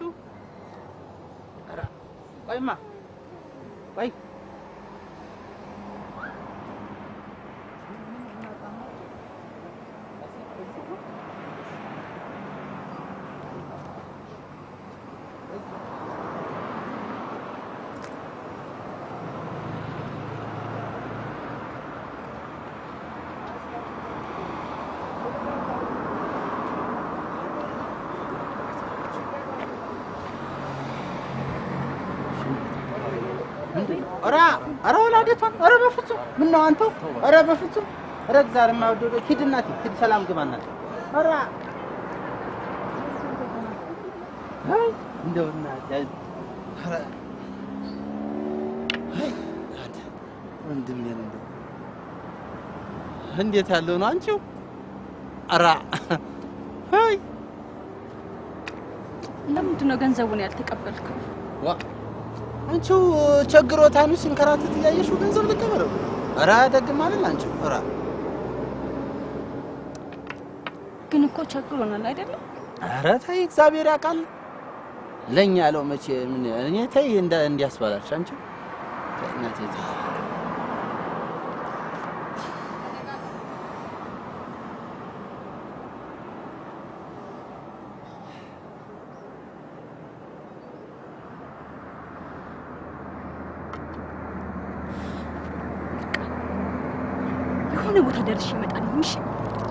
ኧረ ቆይማ ቆይ ኧረ ወላዴቷን ኧረ በፍጹም ምነው አንተው ኧረ በፍጹም ኧረ እግዚአብሔር የማይወደው ሂድ እናቴ ሂድ ሰላም ግባ እናቴ ኧረ አይ እንደው እናቴ ኧረ አይ ወንድሜ እንደው እንዴት ያለው ነው አንቺው ኧረ አይ ለምንድን ነው ገንዘቡን ያልተቀበልከው? ዋ አንቺው ቸግሮታኑ ሲንከራተት እያየሽው ገንዘብ ልቀበለው? ኧረ ደግም አይደል አንቺው? ኧረ ግን እኮ ቸግሮናል አይደለም? ኧረ ተይ እግዚአብሔር ያውቃል። ለኛ ያለው መቼ ምን እኔ ተይ እንዲያስባላሽ አንቺው እናቴ የሆነ ቦታ ደርሼ እመጣለሁ። እሺ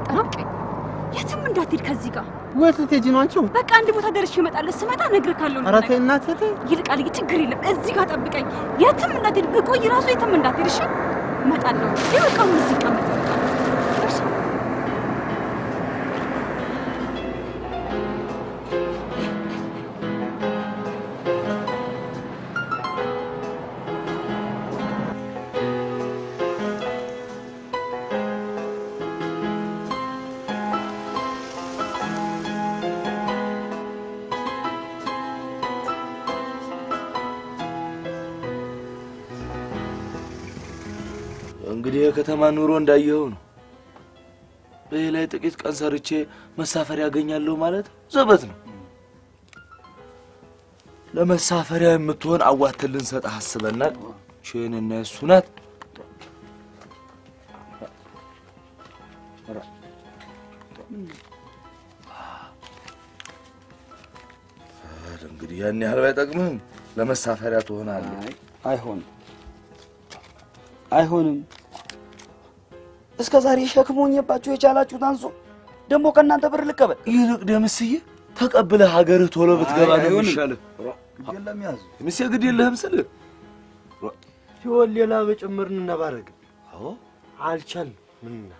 ጠብቀኝ። የትም እንዳትሄድ ከዚህ ጋር ወት ልትሄጂ ነው አንቺ? በቃ አንድ ቦታ ደርሼ እመጣለሁ። ስመጣ እነግርሃለሁ። ኧረ ተይ እናቴ ተይ። ይልቃል ችግር የለም። እዚህ ጋር ጠብቀኝ። የትም እንዳትሄድ ብቆይ ራሱ የትም እንዳትሄድ እሺ? እመጣለሁ። ይልቃል እዚህ ቀመጥ። እሺ እንግዲህ የከተማ ኑሮ እንዳየው ነው። በዚህ ላይ ጥቂት ቀን ሰርቼ መሳፈሪያ ያገኛለሁ ማለት ዘበት ነው። ለመሳፈሪያ የምትሆን አዋተን ልንሰጥ አስበናል። ቼንና እሱ ናት። እንግዲህ ያን ያህል ባይጠቅምህም ለመሳፈሪያ ትሆናለህ። አይሆንም። እስከ ዛሬ ሸክሞኝባችሁ የቻላችሁት አንሶ ደግሞ ከእናንተ ብር ልቀበል። ይልቅ ደምስዬ ተቀብለህ ሀገርህ ቶሎ ብትገባ ነው የሚሻልህ። ግዴለም ያዝ ደምስዬ ግድ የለህም ስልህ ሲሆን ሌላ በጭምርን እናባረግ። አዎ አልቻልንም። ምንና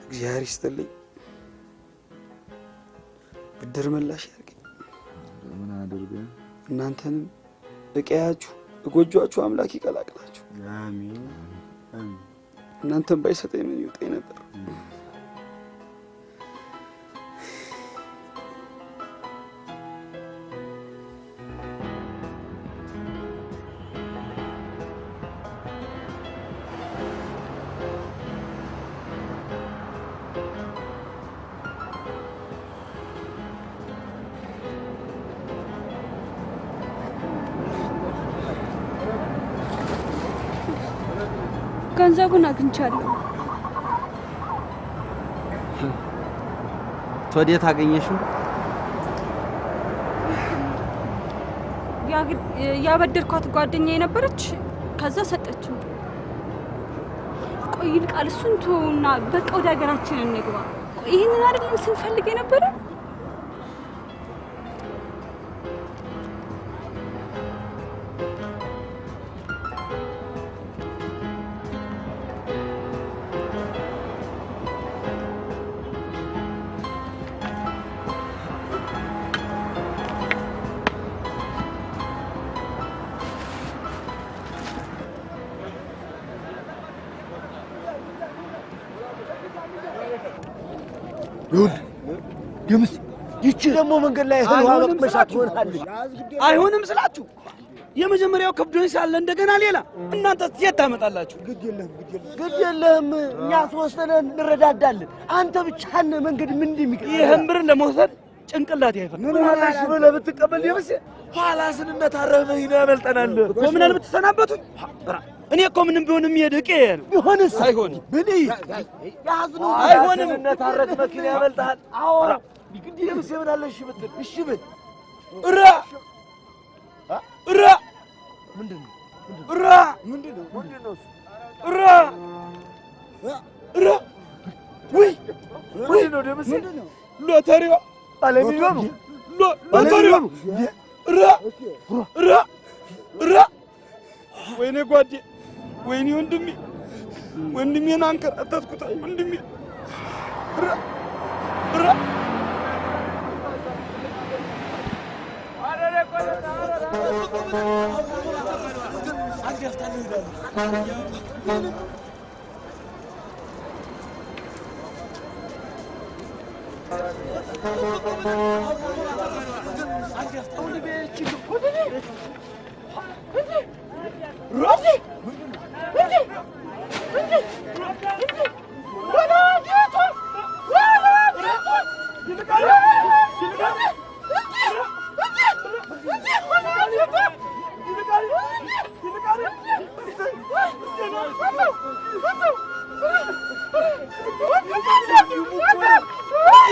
እግዚአብሔር ይስጥልኝ። ብድር ምላሽ ያርገኝ። ምን አድርገህ እናንተንም በቀያችሁ በጎጆአችሁ አምላክ ይቀላቅላችሁ። አሜን አሜን። እናንተም ባይሰጠኝ ምን ይውጠኝ ነበር። ገንዘቡን አግኝቻለሁ። ወዴት አገኘሽው? ያበደርኳት ጓደኛዬ ነበረች። ከዛ ሰጠችው። ቆይ ይልቃል እሱን ተውና በቃ ወደ ሀገራችን እንግባ። ቆይ ይሄንን አይደለም ስንፈልግ የነበረ? ደምስ ይቺ ደግሞ መንገድ ላይ ህልዋ መቅመሻ ትሆናለች። አይሆንም ስላችሁ የመጀመሪያው ከብዶኝ ሳለ እንደገና ሌላ እናንተ የት ታመጣላችሁ? ግድ የለህም። እኛ ሶስት ነን እንረዳዳለን። አንተ ብቻህን መንገድ ምን እንደሚቀር ይህን ብር ለመውሰድ ጭንቅላት ያይፈል ምን አላሽ ብለህ ብትቀበል ደምስ ኋላ ስንነታረህ መኪና ያመልጠናል እኮ ምን አለ ብትሰናበቱኝ። እኔ እኮ ምንም ቢሆን የሚሄድቅ ነው። ቢሆንስ አይሆንም ብሊ ያዝነው አይሆንም። ስንነታረክ መኪና ያመልጣል። አዎ ግድ ደምስ ምን አለ እሺ ብትል እሺ ብል እራ እራ ምንድነው እራ ምንድነው እራ እራ ወይ ምንድነው ደምስ ሎተሪዋ ባለሚሊዮኑ ሎተሪዋ እራ እራ እራ ወይኔ ጓዴ ወይኔ ወንድሜን አንከራተትኩት ወንድሜ እራ እራ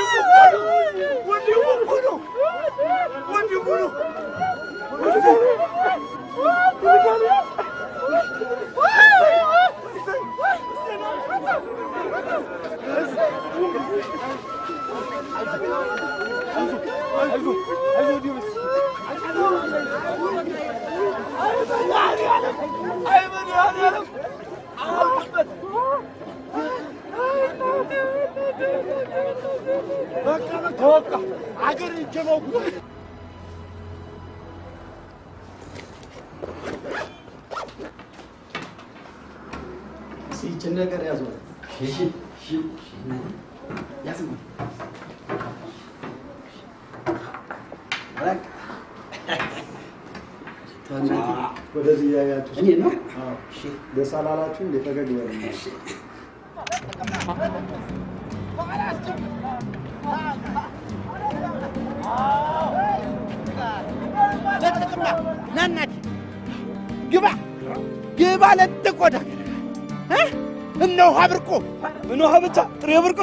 What do you በቃ አገር ይጀመው ሲጭን ነገር ያዙ እሺ ያዙ በቃ ወደዚህ ያያችሁ እኔ ነው እሺ ደስ አላላችሁ እንደ ፈገግ በሉ እሺ ለጥቅማ ናናት ግባ ለጥቆዳ እነ ውሃ ብርቆ ምን ውሃ ብቻ ጥሬ ብርቆ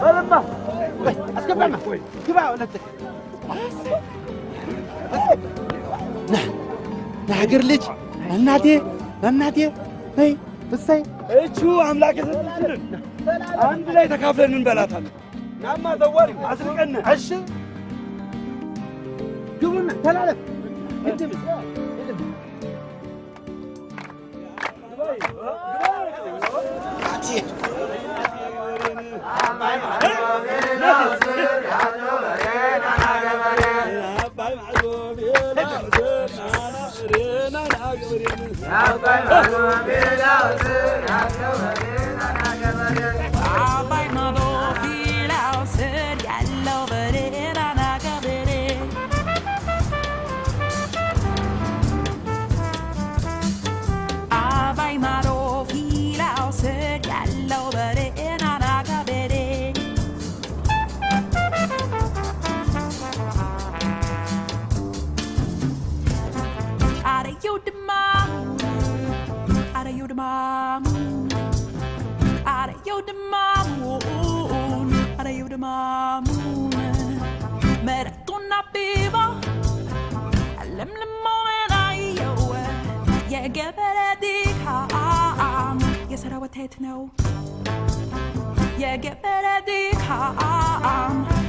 በለማ አስገባማ ግባ ለጥቅ ናገር ልጅ እናቴ ነይ እሰይ እቹ አምላክ የሰጠችን አንድ ላይ ተካፍለን እንበላታለን። ናማ ዘዋሪ አስርቀን እሺ ግቡና ተላለፍ እንድም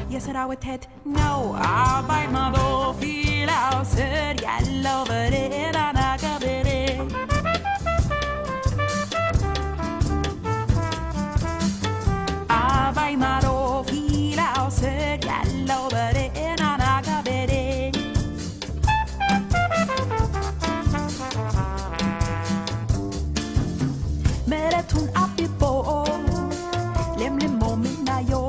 የሰራዊት ነው አባይ ማዶ ፊላው ስር ያለው በሬራና ገበሬ አባይ ማዶ ፊላው ስር ያለው በሬራና ገበሬ መሬቱን አብቦ ለምልሞ ምናየው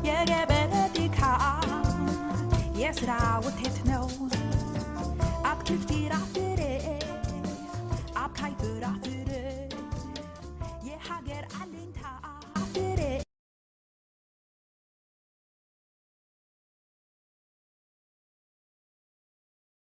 የገበሬ ድካም የስራው